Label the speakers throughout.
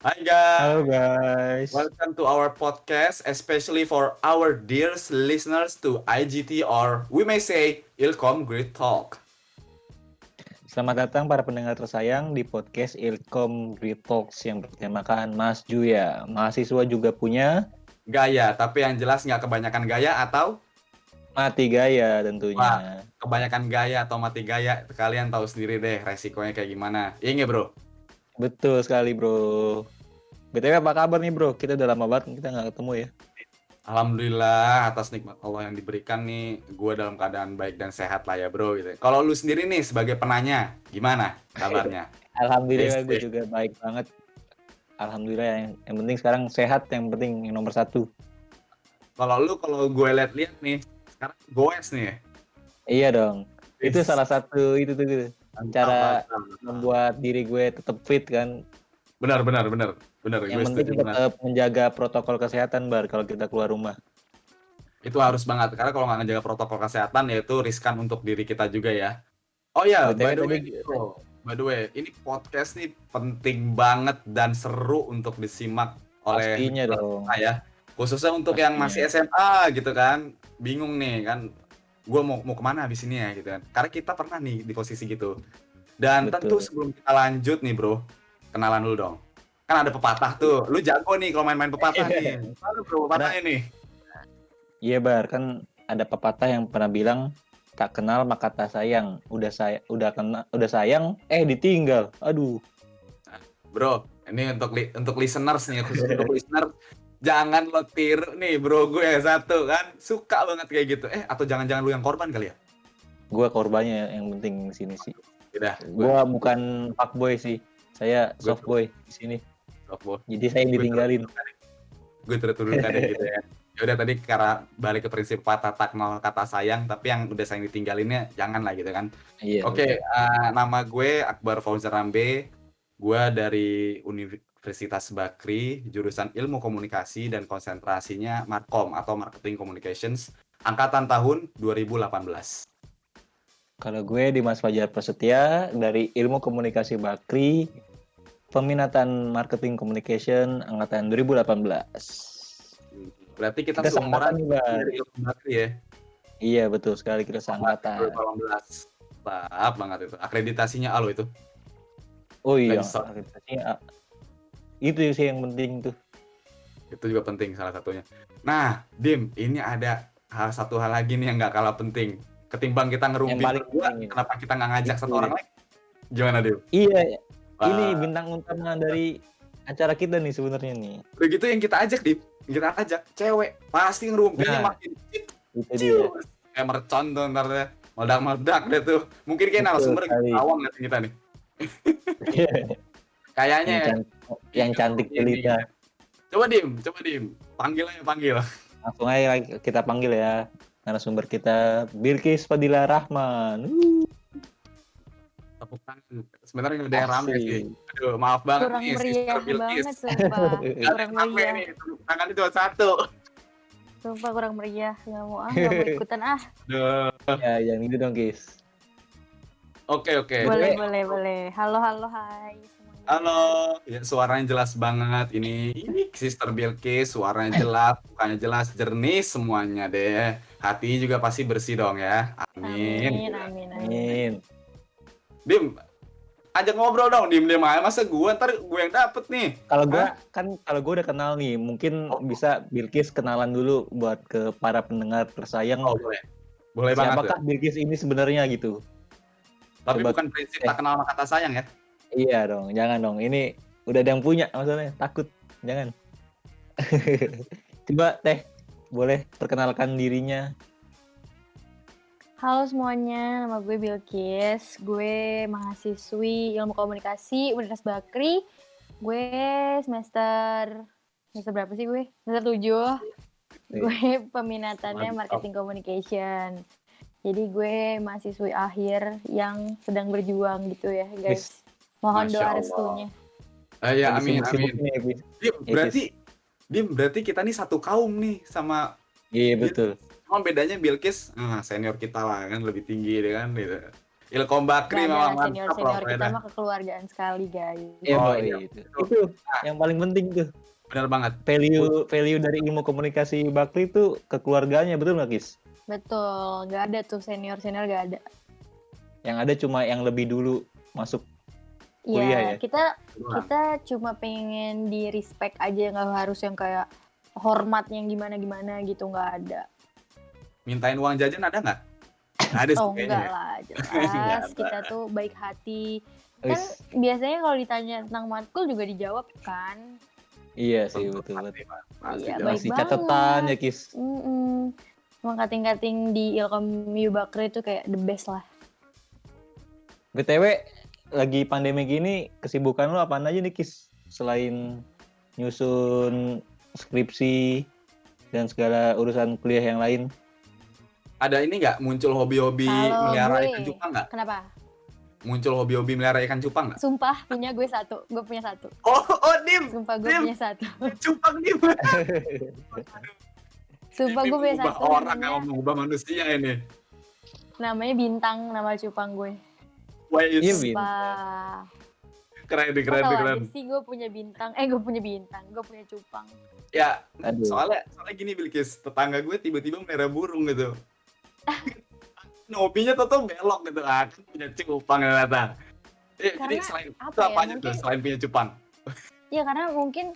Speaker 1: Hi guys,
Speaker 2: Halo guys,
Speaker 1: welcome to our podcast, especially for our dear listeners to IGT or we may say Ilkom Great Talk.
Speaker 2: selamat datang para pendengar tersayang di podcast Ilkom Great Talks yang bertemakan Mas Juya. Mahasiswa juga punya
Speaker 1: Gaya, tapi yang jelas nggak kebanyakan gaya atau
Speaker 2: mati gaya
Speaker 1: wah,
Speaker 2: tentunya.
Speaker 1: kebanyakan gaya atau mati gaya, kalian tahu sendiri deh resikonya kayak gimana. Iya nggak bro?
Speaker 2: Betul sekali bro. BTW apa kabar nih bro? Kita udah lama banget kita nggak ketemu ya.
Speaker 1: Alhamdulillah atas nikmat Allah yang diberikan nih, gue dalam keadaan baik dan sehat lah ya bro. Gitu. Kalau lu sendiri nih sebagai penanya, gimana kabarnya?
Speaker 2: Alhamdulillah gue
Speaker 1: Este.
Speaker 2: juga baik banget. Alhamdulillah yang penting sekarang sehat, yang penting yang nomor satu.
Speaker 1: Kalau gue lihat-lihat nih, sekarang goes nih. Ya.
Speaker 2: Iya dong. Itu
Speaker 1: Is.
Speaker 2: salah satu itu tuh
Speaker 1: Mantap,
Speaker 2: cara
Speaker 1: mantap.
Speaker 2: membuat diri gue tetap fit kan.
Speaker 1: Benar.
Speaker 2: Yang
Speaker 1: Gue
Speaker 2: penting
Speaker 1: setuju banget.
Speaker 2: tetap menjaga protokol kesehatan bar kalau kita keluar rumah.
Speaker 1: Itu harus banget karena kalau nggak ngejaga protokol kesehatan ya itu riskan untuk diri kita juga ya. Oh ya,
Speaker 2: BTW
Speaker 1: by the
Speaker 2: tadi
Speaker 1: way, bro. By the way, ini podcast nih penting banget dan seru untuk disimak oleh
Speaker 2: pastinya dong,
Speaker 1: kita ya. Khususnya untuk yang masih
Speaker 2: pastinya.
Speaker 1: SMA gitu kan, bingung nih kan, gue mau kemana habis ini ya gitu kan. Karena kita pernah nih di posisi gitu. Dan tentu
Speaker 2: Betul.
Speaker 1: sebelum kita lanjut nih bro, kenalan dulu dong. Kan ada pepatah tuh, lu jago nih kalau main-main pepatah nih. Mana bro
Speaker 2: Karena
Speaker 1: pepatahnya nih?
Speaker 2: iya bar kan ada pepatah yang pernah bilang tak kenal maka tak sayang. Udah sayang ditinggal. Aduh.
Speaker 1: Bro, ini untuk listeners nih, khusus untuk listener, jangan lo tiru nih bro gue satu kan, suka banget kayak gitu. Atau jangan-jangan lu yang korban kali ya?
Speaker 2: Gua korbannya yang penting di sini sih.
Speaker 1: Udah,
Speaker 2: Gua bukan fuckboy sih. Saya
Speaker 1: gue
Speaker 2: soft boy di sini.
Speaker 1: gue
Speaker 2: Jadi saya yang
Speaker 1: gue turut
Speaker 2: ditinggalin.
Speaker 1: gue turut deh gitu ya. Ya udah tadi karena balik ke prinsip patah tak nol kata sayang, tapi yang udah sayang ditinggalinnya jangan lah gitu kan.
Speaker 2: Iya,
Speaker 1: Oke,
Speaker 2: betul.
Speaker 1: nama gue Akbar Fauzan Rambe. Gue dari Universitas Bakri, jurusan Ilmu Komunikasi dan konsentrasinya Markom atau Marketing Communications, angkatan tahun 2018.
Speaker 2: Kalau gue Dimas Fajar Prasetya dari Ilmu Komunikasi Bakri, peminatan Marketing Communication angkatan 2018.
Speaker 1: Berarti kita
Speaker 2: Kita seangkatan
Speaker 1: seumuran
Speaker 2: nih, Bar.
Speaker 1: dari Ilmu Bakri ya.
Speaker 2: Iya, betul sekali kita
Speaker 1: Ilmu Bakri
Speaker 2: seangkatan.
Speaker 1: 2018. Mantap banget itu. Akreditasinya alo itu.
Speaker 2: Oh iya,
Speaker 1: Lensa.
Speaker 2: akreditasinya itu sih yang penting tuh.
Speaker 1: Itu juga penting salah satunya. Nah, Dim, ini ada satu hal lagi nih yang nggak kalah penting. Ketimbang kita
Speaker 2: Yang
Speaker 1: ngerumpi
Speaker 2: paling
Speaker 1: berdua,
Speaker 2: penting ini.
Speaker 1: kenapa kita nggak ngajak
Speaker 2: Itu
Speaker 1: satu
Speaker 2: dia.
Speaker 1: orang lagi? Gimana, Dim?
Speaker 2: Iya, ini
Speaker 1: Wah,
Speaker 2: bintang utama dari acara kita nih sebenarnya nih.
Speaker 1: udah gitu yang kita ajak, Dim. Yang kita ajak cewek. Pasti ngerumpinya
Speaker 2: Nah,
Speaker 1: makin
Speaker 2: itu dia.
Speaker 1: ciu. Kayak mercon tuh ntar deh. Meledak-meledak deh tuh. Mungkin kayak
Speaker 2: Betul
Speaker 1: narasumber
Speaker 2: sekali.
Speaker 1: awam nggak sih kita nih? Kayaknya
Speaker 2: yang
Speaker 1: ya.
Speaker 2: cantik, yang cantik
Speaker 1: Ini.
Speaker 2: jelita.
Speaker 1: Coba, Dim. Panggil aja, panggil.
Speaker 2: Langsung aja kita panggil ya narasumber kita, Bilkis Fadila Rahman.
Speaker 1: Tepuk tangan. Sebenarnya nggak ada yang rame sih.
Speaker 2: Asik.
Speaker 1: Aduh, maaf banget
Speaker 3: Kurang
Speaker 1: nih, Sister
Speaker 3: meriah
Speaker 1: Bilkis.
Speaker 3: banget sumpah.
Speaker 1: Nggak ada
Speaker 3: Kurang
Speaker 1: yang rame
Speaker 3: meriah.
Speaker 1: nih. Tepuk tangan itu satu.
Speaker 3: Sumpah kurang meriah. Gak mau ikutan ah.
Speaker 1: Aduh.
Speaker 2: Ya, yang itu dong, guys.
Speaker 1: Oke.
Speaker 3: Boleh. Halo, hai semuanya.
Speaker 1: Halo, ya, suaranya jelas banget. Ini Sister Bilkis, suaranya jelas, mukanya jelas, jernih semuanya deh. Hati juga pasti bersih dong ya. Amin.
Speaker 2: Amin.
Speaker 1: Dim, ajak ngobrol dong, Dim aja. Masa ntar gue yang dapet nih.
Speaker 2: Kalau gue udah kenal nih, mungkin bisa Bilkis kenalan dulu buat ke para pendengar tersayang.
Speaker 1: Oh, boleh. Boleh banget.
Speaker 2: Siapakah Bilkis ini sebenarnya gitu?
Speaker 1: Tapi
Speaker 2: Coba-
Speaker 1: bukan prinsip tak kenal sama kata sayang ya.
Speaker 2: Iya dong, jangan dong. Ini udah ada yang punya maksudnya, takut. Jangan. Coba Teh, boleh perkenalkan dirinya.
Speaker 3: Halo semuanya, nama gue Bilkis. Gue mahasiswi Ilmu Komunikasi Universitas Bakri. Gue semester berapa sih gue? Semester 7. Gue peminatannya
Speaker 1: Mantap.
Speaker 3: Marketing Communication. Jadi gue mahasiswi akhir yang sedang berjuang gitu ya, guys. Mohon
Speaker 1: Masya
Speaker 3: doa
Speaker 1: Allah.
Speaker 3: restunya.
Speaker 1: Ya,
Speaker 2: Lagi
Speaker 1: amin.
Speaker 2: sibuk-sibuk nih, Bis.
Speaker 1: Dim, berarti kita nih satu kaum nih sama.
Speaker 2: Iya betul.
Speaker 1: Cuma bedanya Bilkis, senior kita lah kan, lebih tinggi deh kan gitu. Ilkom Bakri
Speaker 3: Gak ada
Speaker 1: memang
Speaker 3: lah
Speaker 1: mantap loh
Speaker 3: senior-senior kita
Speaker 1: pokoknya.
Speaker 3: mah kekeluargaan sekali guys.
Speaker 2: Iya,
Speaker 1: Oh,
Speaker 2: Boy.
Speaker 1: iya.
Speaker 2: Itu yang paling penting tuh.
Speaker 1: Bener banget.
Speaker 2: Value dari ilmu komunikasi Bakri itu kekeluarganya, betul nggak, Kis?
Speaker 3: Betul, gak ada tuh senior-senior gak ada.
Speaker 2: Yang ada cuma yang lebih dulu masuk kuliah ya.
Speaker 3: Iya, kita cuma pengen di respect aja, nggak harus yang kayak hormat yang gimana-gimana gitu, nggak ada.
Speaker 1: Mintain uang jajan ada nggak? Nggak ada sih
Speaker 3: Oh
Speaker 1: kayaknya.
Speaker 3: enggak
Speaker 1: Ya.
Speaker 3: lah,
Speaker 1: Nggak
Speaker 3: jelas
Speaker 1: ada.
Speaker 3: kita tuh baik hati. Kan
Speaker 2: Wis,
Speaker 3: biasanya kalau ditanya tentang matkul juga dijawab kan.
Speaker 2: iya sih,
Speaker 1: Tentu
Speaker 2: betul.
Speaker 1: pasti, Pak. Pasti
Speaker 3: Iya,
Speaker 1: jelas.
Speaker 3: baik
Speaker 2: Masih
Speaker 3: banget.
Speaker 2: catatan ya, Kis.
Speaker 3: Emang kating-kating di Ilkom Bakri itu kayak the best lah.
Speaker 2: BTW, lagi pandemi gini, kesibukan lu apaan aja nih, Kis? Selain nyusun skripsi dan segala urusan kuliah yang lain.
Speaker 1: Ada ini nggak muncul hobi-hobi
Speaker 3: Kalau
Speaker 1: melihara
Speaker 3: gue,
Speaker 1: ikan cupang nggak?
Speaker 3: kenapa?
Speaker 1: Muncul hobi-hobi melihara ikan cupang nggak?
Speaker 3: Sumpah punya gue satu, gue punya satu.
Speaker 1: Oh, Dim,
Speaker 3: Sumpah gue
Speaker 1: Dim.
Speaker 3: punya satu.
Speaker 1: cupang Dim.
Speaker 3: Sumpah
Speaker 1: Ini
Speaker 3: gue punya
Speaker 1: mengubah
Speaker 3: satu.
Speaker 1: orang yang mengubah manusia ini.
Speaker 3: Namanya Bintang, nama cupang gue.
Speaker 1: Wais,
Speaker 2: Iya, Bin.
Speaker 3: Sumpah.
Speaker 1: keren
Speaker 3: Kok
Speaker 1: keren
Speaker 3: tau
Speaker 1: keren.
Speaker 3: aja sih gue punya bintang. Gue punya bintang, gue punya cupang.
Speaker 1: Ya,
Speaker 2: Aduh.
Speaker 1: soalnya gini Bilkis, tetangga gue tiba-tiba melihara burung gitu. Hobinya tuh belok gitu kan, punya cupang ternyata. Jadi
Speaker 3: Karena
Speaker 1: selain
Speaker 3: apa
Speaker 1: itu apa
Speaker 3: ya,
Speaker 1: aja tuh
Speaker 3: mungkin-
Speaker 1: selain punya cupang?
Speaker 3: Ya karena mungkin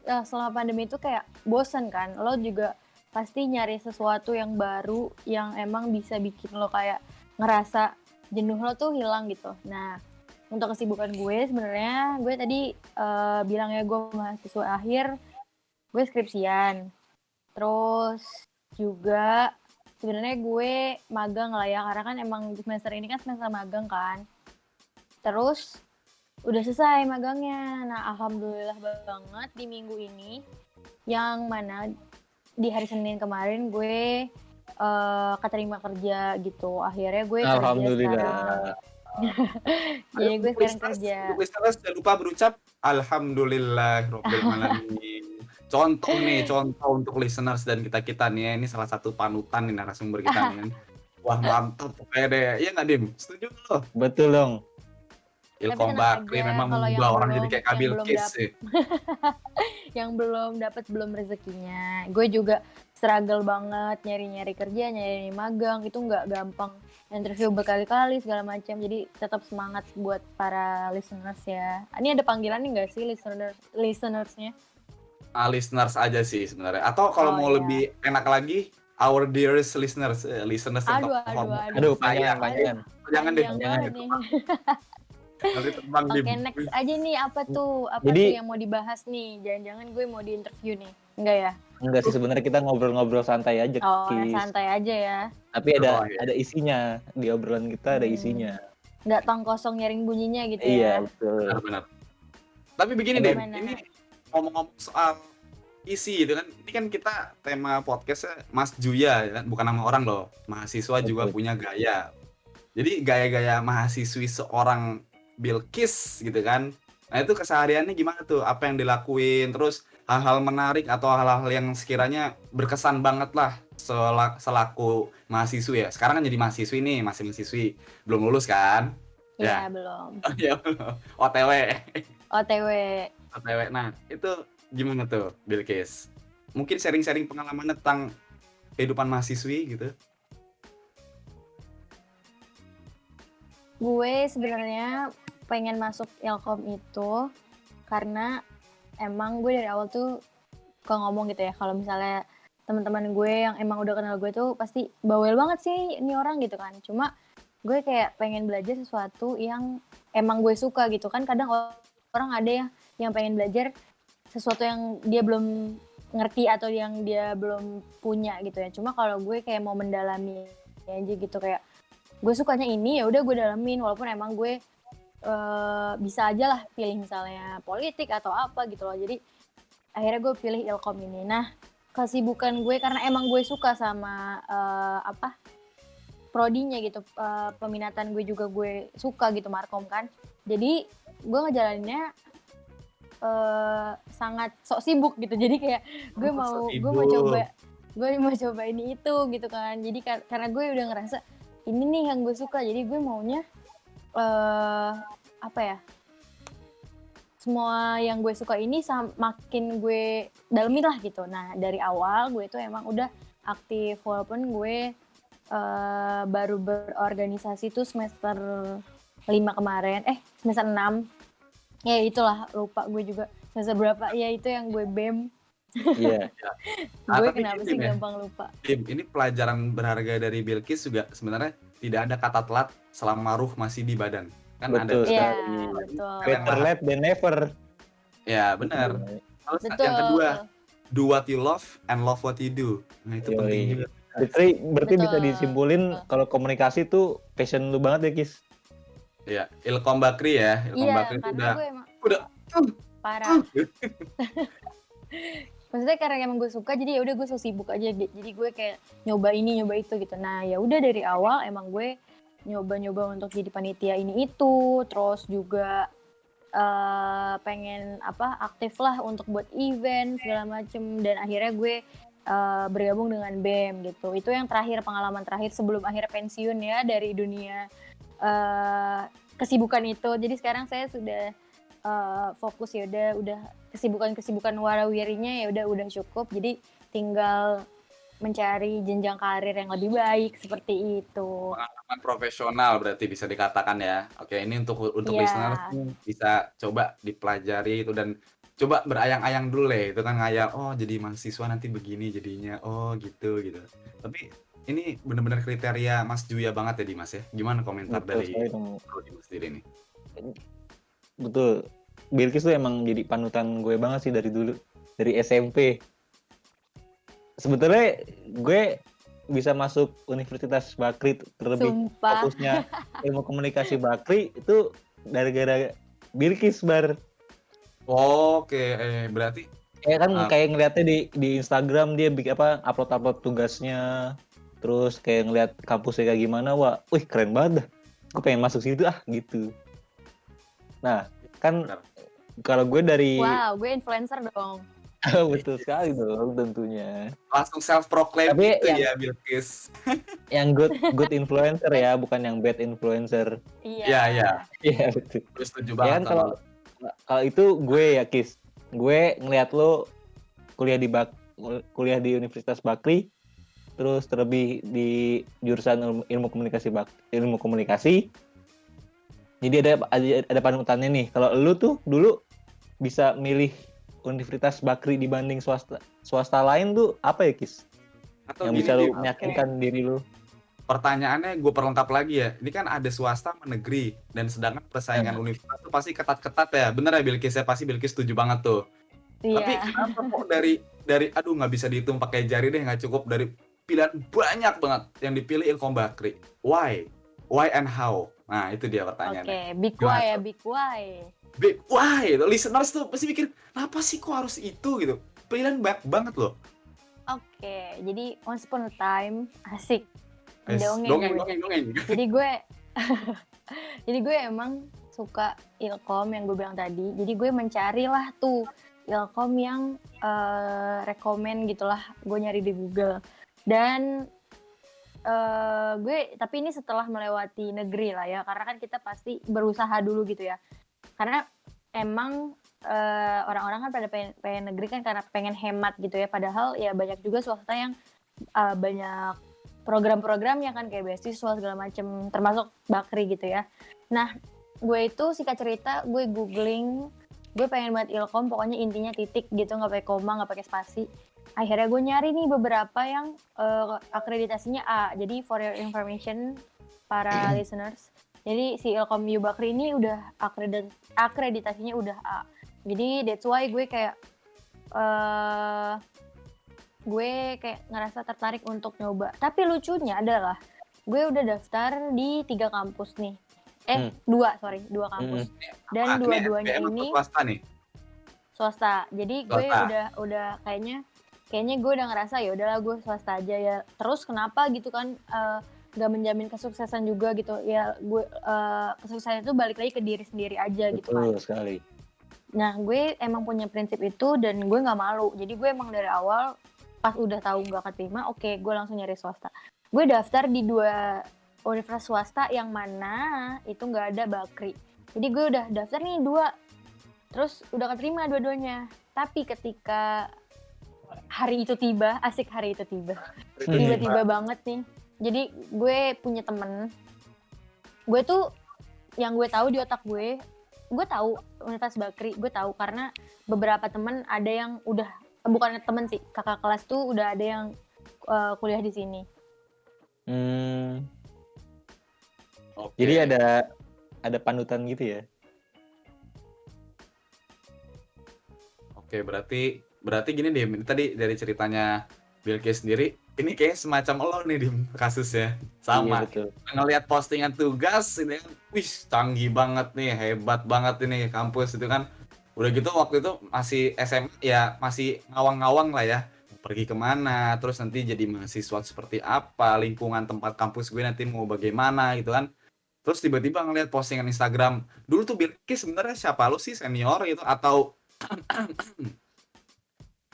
Speaker 3: selama pandemi itu kayak bosen kan. Lo juga pasti nyari sesuatu yang baru yang emang bisa bikin lo kayak ngerasa jenuh lo tuh hilang gitu. Nah, untuk kesibukan gue sebenarnya gue tadi bilangnya gue mahasiswa akhir, gue skripsian. Terus juga sebenarnya gue magang lah ya, karena kan emang semester ini kan semester magang kan. Terus udah selesai magangnya. Nah, alhamdulillah banget di minggu ini, yang mana di hari Senin kemarin gue keterima kerja gitu. Akhirnya gue kerja
Speaker 2: Alhamdulillah.
Speaker 3: sekarang. Jadi gue sekarang kerja.
Speaker 1: Untuk listeners jangan lupa berucap Alhamdulillahirobbilalamin. Contoh untuk listeners dan kita nih ya, ini salah satu panutan nih narasumber kita nih kan. Wah mantap pokoknya deh. Iya nggak Dim? Setuju lo?
Speaker 2: Betul dong.
Speaker 1: Ilkom
Speaker 3: tenang
Speaker 1: Bakri
Speaker 3: aja,
Speaker 1: memang
Speaker 3: kalau
Speaker 1: mengubah
Speaker 3: yang
Speaker 1: orang jadi
Speaker 3: belum-
Speaker 1: kayak
Speaker 3: yang
Speaker 1: Kabil
Speaker 3: belum
Speaker 1: Kiss
Speaker 3: dap-
Speaker 1: sih.
Speaker 3: Yang belum dapat belum rezekinya. Gue juga struggle banget nyari-nyari kerja, nyari magang, itu nggak gampang. Interview berkali-kali segala macam. Jadi tetap semangat buat para listeners ya. Ini ada panggilannya nggak sih listenersnya?
Speaker 1: Listeners aja sih sebenarnya. Atau kalau
Speaker 3: Oh,
Speaker 1: mau
Speaker 3: iya.
Speaker 1: lebih enak lagi, our dearest listeners, listeners yang
Speaker 3: Aduh,
Speaker 1: terhormat.
Speaker 2: Aduh,
Speaker 1: Sayang.
Speaker 2: panjangan.
Speaker 1: Jangan deh.
Speaker 3: Panjang
Speaker 2: jangan.
Speaker 3: banget nih.
Speaker 1: Nanti terbang Dim.
Speaker 3: Oke, next aja nih, apa tuh? Apa
Speaker 2: Jadi-
Speaker 3: tuh yang mau dibahas nih? Jangan-jangan gue mau diinterview nih. Enggak ya?
Speaker 2: Enggak sih, sebenarnya kita ngobrol-ngobrol santai aja,
Speaker 3: Oh,
Speaker 2: Kis.
Speaker 3: santai aja ya.
Speaker 2: Tapi
Speaker 1: Oh, iya.
Speaker 2: ada isinya. Di obrolan kita ada
Speaker 3: Hmm.
Speaker 2: isinya.
Speaker 3: Nggak tong kosong nyaring bunyinya gitu
Speaker 2: Iya,
Speaker 3: ya.
Speaker 2: betul.
Speaker 1: Benar-benar. Tapi begini deh,
Speaker 3: Gimana?
Speaker 1: ini ngomong-ngomong soal isi gitu kan. Ini kan kita tema podcastnya Mas Juya ya kan, bukan nama orang loh. Mahasiswa juga
Speaker 2: Betul.
Speaker 1: punya gaya. Jadi gaya-gaya mahasiswi seorang Bilkis gitu kan. Nah itu kesehariannya gimana tuh? Apa yang dilakuin? Terus hal-hal menarik atau hal-hal yang sekiranya berkesan banget lah selaku mahasiswi ya. Sekarang kan jadi mahasiswi nih, masih mahasiswi. Belum lulus kan?
Speaker 3: Iya, belum.
Speaker 1: Ya, OTW.
Speaker 3: OTW.
Speaker 1: OTW. Nah, itu gimana tuh, Bilkis? Mungkin sharing-sharing pengalaman tentang kehidupan mahasiswi gitu.
Speaker 3: Gue sebenarnya pengen masuk Ilkom itu karena emang gue dari awal tuh suka ngomong gitu ya, kalau misalnya teman-teman gue yang emang udah kenal gue tuh pasti bawel banget sih ini orang gitu kan. Cuma gue kayak pengen belajar sesuatu yang emang gue suka gitu kan. Kadang orang ada ya yang pengen belajar sesuatu yang dia belum ngerti atau yang dia belum punya gitu ya. Cuma kalau gue kayak mau mendalami aja gitu, kayak gue sukanya ini ya udah gue dalamin, walaupun emang gue bisa aja lah pilih misalnya politik atau apa gitu loh. Jadi akhirnya gue pilih Ilkom ini. Nah, kesibukan gue karena emang gue suka sama prodinya gitu, peminatan gue juga gue suka gitu, Markom kan. Jadi gue ngejalaninnya sangat sok sibuk gitu. Jadi kayak gue mau coba ini itu gitu kan. Jadi karena gue udah ngerasa ini nih yang gue suka. Jadi gue maunya apa ya? Semua yang gue suka ini makin gue dalemin lah gitu. Nah dari awal gue itu emang udah aktif walaupun gue baru berorganisasi tuh semester 5 kemarin, semester 6. Ya itulah, lupa gue juga semester berapa. Ya itu yang gue BEM.
Speaker 2: Iya.
Speaker 3: Gue
Speaker 1: tapi
Speaker 3: kenapa
Speaker 1: gini
Speaker 3: sih
Speaker 1: deh,
Speaker 3: gampang lupa.
Speaker 1: Tim, ini pelajaran berharga dari Bilkis juga sebenarnya tidak ada kata telat selama ruh masih di badan. Kan ada
Speaker 2: Betul
Speaker 1: tuh.
Speaker 3: Iya,
Speaker 2: sekali.
Speaker 3: betul.
Speaker 2: Better late than never.
Speaker 1: Ya, benar. Terus
Speaker 3: Betul.
Speaker 1: yang kedua, do what you love and love what you do. Nah, itu penting
Speaker 2: Yoi.
Speaker 1: juga.
Speaker 2: Berarti bisa
Speaker 3: Betul.
Speaker 2: disimpulin kalau komunikasi tuh passion lu banget ya, Kis?
Speaker 1: Iya, Ilkom Bakri ya. Ilkom
Speaker 3: Iya,
Speaker 1: Bakri itu
Speaker 3: karena
Speaker 1: udah
Speaker 3: gue emang
Speaker 1: udah
Speaker 3: parah. Maksudnya karena emang gue suka, jadi ya udah gue so sibuk aja. Jadi gue kayak nyoba ini, nyoba itu gitu. Nah ya udah dari awal emang gue nyoba-nyoba untuk jadi panitia ini itu, terus juga pengen aktif lah untuk buat event segala macem, dan akhirnya gue bergabung dengan BEM gitu. Itu yang terakhir, pengalaman terakhir sebelum akhirnya pensiun ya dari dunia kesibukan itu. Jadi sekarang saya sudah fokus, ya udah kesibukan warawirinya ya udah cukup. Jadi tinggal mencari jenjang karir yang lebih baik seperti itu.
Speaker 1: pengalaman profesional berarti bisa dikatakan ya. Oke, ini untuk
Speaker 3: Iya.
Speaker 1: listeners bisa coba dipelajari itu dan coba berayang-ayang dulu deh. Itu kan kayak jadi mahasiswa nanti begini jadinya. Oh, gitu. Tapi ini benar-benar kriteria Mas Juya banget ya Dimas ya. Gimana komentar
Speaker 2: Betul
Speaker 1: dari
Speaker 2: sekali dong.
Speaker 1: Dimas sendiri nih?
Speaker 2: Betul. Bilkis tuh emang jadi panutan gue banget sih dari dulu. Dari SMP. Sebetulnya gue bisa masuk Universitas Bakri terlebih
Speaker 3: Sumpah.
Speaker 2: fokusnya ilmu komunikasi Bakri itu gara-gara Bilkis bar.
Speaker 1: Oke, berarti
Speaker 2: Ya kan kayak ngeliatnya di Instagram dia bikin upload tugasnya, terus kayak ngeliat kampusnya kayak gimana, wah, wih keren banget dah. Gue pengen masuk situ gitu. Nah, kan
Speaker 1: benar.
Speaker 2: kalau gue dari
Speaker 3: Wow, gue influencer dong.
Speaker 2: betul sekali dong tentunya.
Speaker 1: Langsung self proclaim
Speaker 2: Tapi
Speaker 1: gitu ya Bilkis.
Speaker 2: Yang good influencer ya, bukan yang bad influencer.
Speaker 1: Iya.
Speaker 2: Iya betul.
Speaker 1: Gue setuju
Speaker 2: Ya
Speaker 1: banget
Speaker 2: kan
Speaker 1: sama lu.
Speaker 2: kalau itu gue ya Kis, gue ngeliat lo kuliah di Universitas Bakri, terus terlebih di jurusan ilmu komunikasi. Jadi ada panutannya nih. Kalau lu tuh dulu bisa milih Universitas Bakri dibanding swasta lain tuh apa ya Kis?
Speaker 1: Atau
Speaker 2: Yang
Speaker 1: gini,
Speaker 2: bisa lu
Speaker 1: Dim,
Speaker 2: meyakinkan diri lu?
Speaker 1: pertanyaannya gue perlengkap lagi ya. Ini kan ada swasta sama negeri dan sedangkan persaingan universitas itu pasti ketat-ketat ya. Bener ya Bilkis ya, pasti Bilkis setuju banget tuh.
Speaker 3: Iya.
Speaker 1: Tapi kenapa kok dari aduh nggak bisa dihitung pakai jari deh, nggak cukup, dari pilihan banyak banget yang dipilih Ilkom Bakri. Why and how? Nah itu dia
Speaker 3: Oke,
Speaker 1: pertanyaannya.
Speaker 3: big
Speaker 1: Gimana
Speaker 3: why ya,
Speaker 1: tuh?
Speaker 3: big why.
Speaker 1: Big why? Listeners tuh pasti mikir, kenapa sih kok harus itu gitu? Pilihan banyak banget loh.
Speaker 3: Oke, jadi once upon a time, asik.
Speaker 1: Dongeng.
Speaker 3: Jadi gue emang suka Ilkom yang gue bilang tadi. Jadi gue mencarilah tuh Ilkom yang rekomen gitulah. Gue nyari di Google. Dan tapi ini setelah melewati negeri lah ya. Karena kan kita pasti berusaha dulu gitu ya. Karena emang orang-orang kan pada pengen negeri kan karena pengen hemat gitu ya. Padahal ya banyak juga swasta yang banyak program-programnya kan kayak beasiswa segala macem, termasuk Bakri gitu ya. Nah, gue itu singkat cerita, gue googling, gue pengen buat Ilkom, pokoknya intinya titik gitu, nggak pakai koma, nggak pakai spasi. Akhirnya gue nyari nih beberapa yang akreditasinya A. Jadi for your information para listeners, jadi si Ilkom U Bakri ini udah akreditasinya udah A. Jadi that's why gue kayak ngerasa tertarik untuk nyoba. Tapi lucunya adalah gue udah daftar di 3 kampus nih. 2 kampus. Dan dua-duanya ini
Speaker 1: swasta nih.
Speaker 3: Swasta. Jadi gue udah kayaknya gue udah ngerasa ya udahlah gue swasta aja ya. Terus kenapa gitu kan gak menjamin kesuksesan juga gitu. Ya gue kesuksesan itu balik lagi ke diri sendiri aja gitu kan.
Speaker 2: Betul sekali.
Speaker 3: Nah, gue emang punya prinsip itu dan gue nggak malu. Jadi gue emang dari awal pas udah tahu nggak keterima, oke, gue langsung nyari swasta. Gue daftar di 2 universitas swasta yang mana itu nggak ada bakri. Jadi gue udah daftar nih 2, terus udah keterima dua-duanya. Tapi ketika hari itu tiba, asik hari itu tiba, tiba-tiba banget nih. Jadi gue punya temen, gue tuh yang gue tahu di otak gue tahu Universitas Bakri, gue tahu karena beberapa temen ada yang udah, bukan temen sih, kakak kelas tuh udah ada yang kuliah di sini.
Speaker 1: Oke.
Speaker 2: Jadi ada panutan gitu ya.
Speaker 1: Oke, berarti gini Dim, ini tadi dari ceritanya Bilkis sendiri, ini kayak semacam lo nih Dim kasusnya. Sama.
Speaker 2: Iya, betul.
Speaker 1: Ngelihat postingan tugas ini kan, wih canggih banget nih, hebat banget ini kampus itu kan. Udah gitu waktu itu masih SMA ya, masih ngawang-ngawang lah ya. Pergi kemana, terus nanti jadi mahasiswa seperti apa, lingkungan tempat kampus gue nanti mau bagaimana gitu kan. Terus tiba-tiba ngelihat postingan Instagram. Dulu tuh Bilkis sebenarnya siapa lu sih, senior gitu atau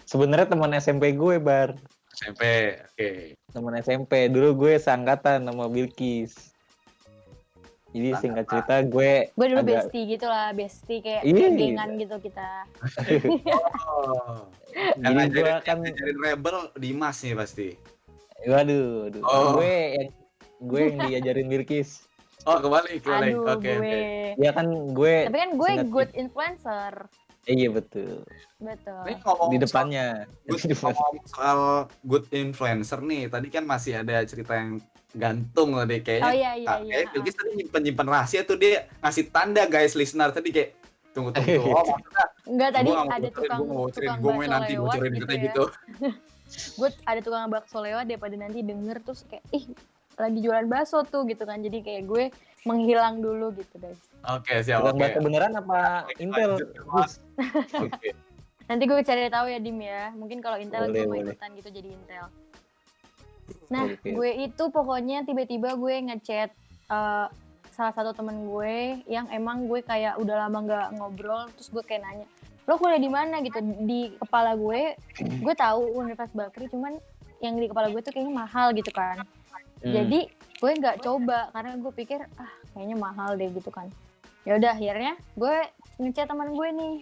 Speaker 2: Sebenarnya teman SMP gue, Bar.
Speaker 1: SMP? Oke.
Speaker 2: Teman SMP. Dulu gue seangkatan sama Bilkis. Jadi singkat cerita gue
Speaker 3: Gue dulu
Speaker 2: agak-
Speaker 3: bestie gitu lah, bestie kayak
Speaker 2: Iya.
Speaker 3: gengan gitu kita.
Speaker 1: Oh.
Speaker 2: Jadi gue kan
Speaker 1: Ngajarin rebel Dimas nih pasti.
Speaker 2: waduh.
Speaker 1: Oh.
Speaker 2: Gue yang diajarin Bilkis.
Speaker 1: Oh, kebalik.
Speaker 3: Aduh,
Speaker 1: Oke.
Speaker 3: gue.
Speaker 2: Ya kan gue
Speaker 3: Tapi kan gue
Speaker 2: singkat-
Speaker 3: good influencer.
Speaker 2: Iya betul.
Speaker 3: Betul.
Speaker 1: Ini ngomong
Speaker 2: Di depannya.
Speaker 1: ngomong soal good influencer nih. Tadi kan masih ada cerita yang gantung tadi kayaknya.
Speaker 3: Oh iya.
Speaker 1: Kayaknya Bilkis tadi nyimpen rahasia tuh, dia ngasih tanda guys listener tadi kayak tunggu. Oh, maksudnya
Speaker 3: Enggak, tadi
Speaker 1: gua nggak mau
Speaker 3: ada
Speaker 1: bocorin,
Speaker 3: tukang
Speaker 1: gua mau bocorin,
Speaker 3: tukang
Speaker 1: gua mau
Speaker 3: bakso
Speaker 1: nanti
Speaker 3: lewat
Speaker 1: bocorin
Speaker 3: gitu
Speaker 1: kita
Speaker 3: ya.
Speaker 1: gitu.
Speaker 3: Gue ada tukang bakso lewat daripada nanti denger terus kayak ih lagi jualan bakso tuh gitu kan. Jadi kayak gue menghilang dulu gitu guys.
Speaker 1: Oke, siap.
Speaker 2: Tukang
Speaker 1: Oke.
Speaker 2: bakso beneran apa
Speaker 1: Oke,
Speaker 2: Intel?
Speaker 1: lanjut.
Speaker 2: Gus.
Speaker 1: Oke.
Speaker 3: Nanti gue cari tahu ya Dim ya. Mungkin kalau Intel gue mau
Speaker 2: Boleh.
Speaker 3: ikutan gitu jadi Intel. Nah,
Speaker 2: Oke.
Speaker 3: gue itu pokoknya tiba-tiba gue ngechat salah satu temen gue yang emang gue kayak udah lama nggak ngobrol, terus gue kayak nanya, lo kuliah di mana gitu. Di kepala gue tahu Universitas Bakri, cuman yang di kepala gue tuh kayaknya mahal gitu kan. Jadi gue nggak coba karena gue pikir kayaknya mahal deh gitu kan. Ya udah akhirnya gue ngechat teman gue nih.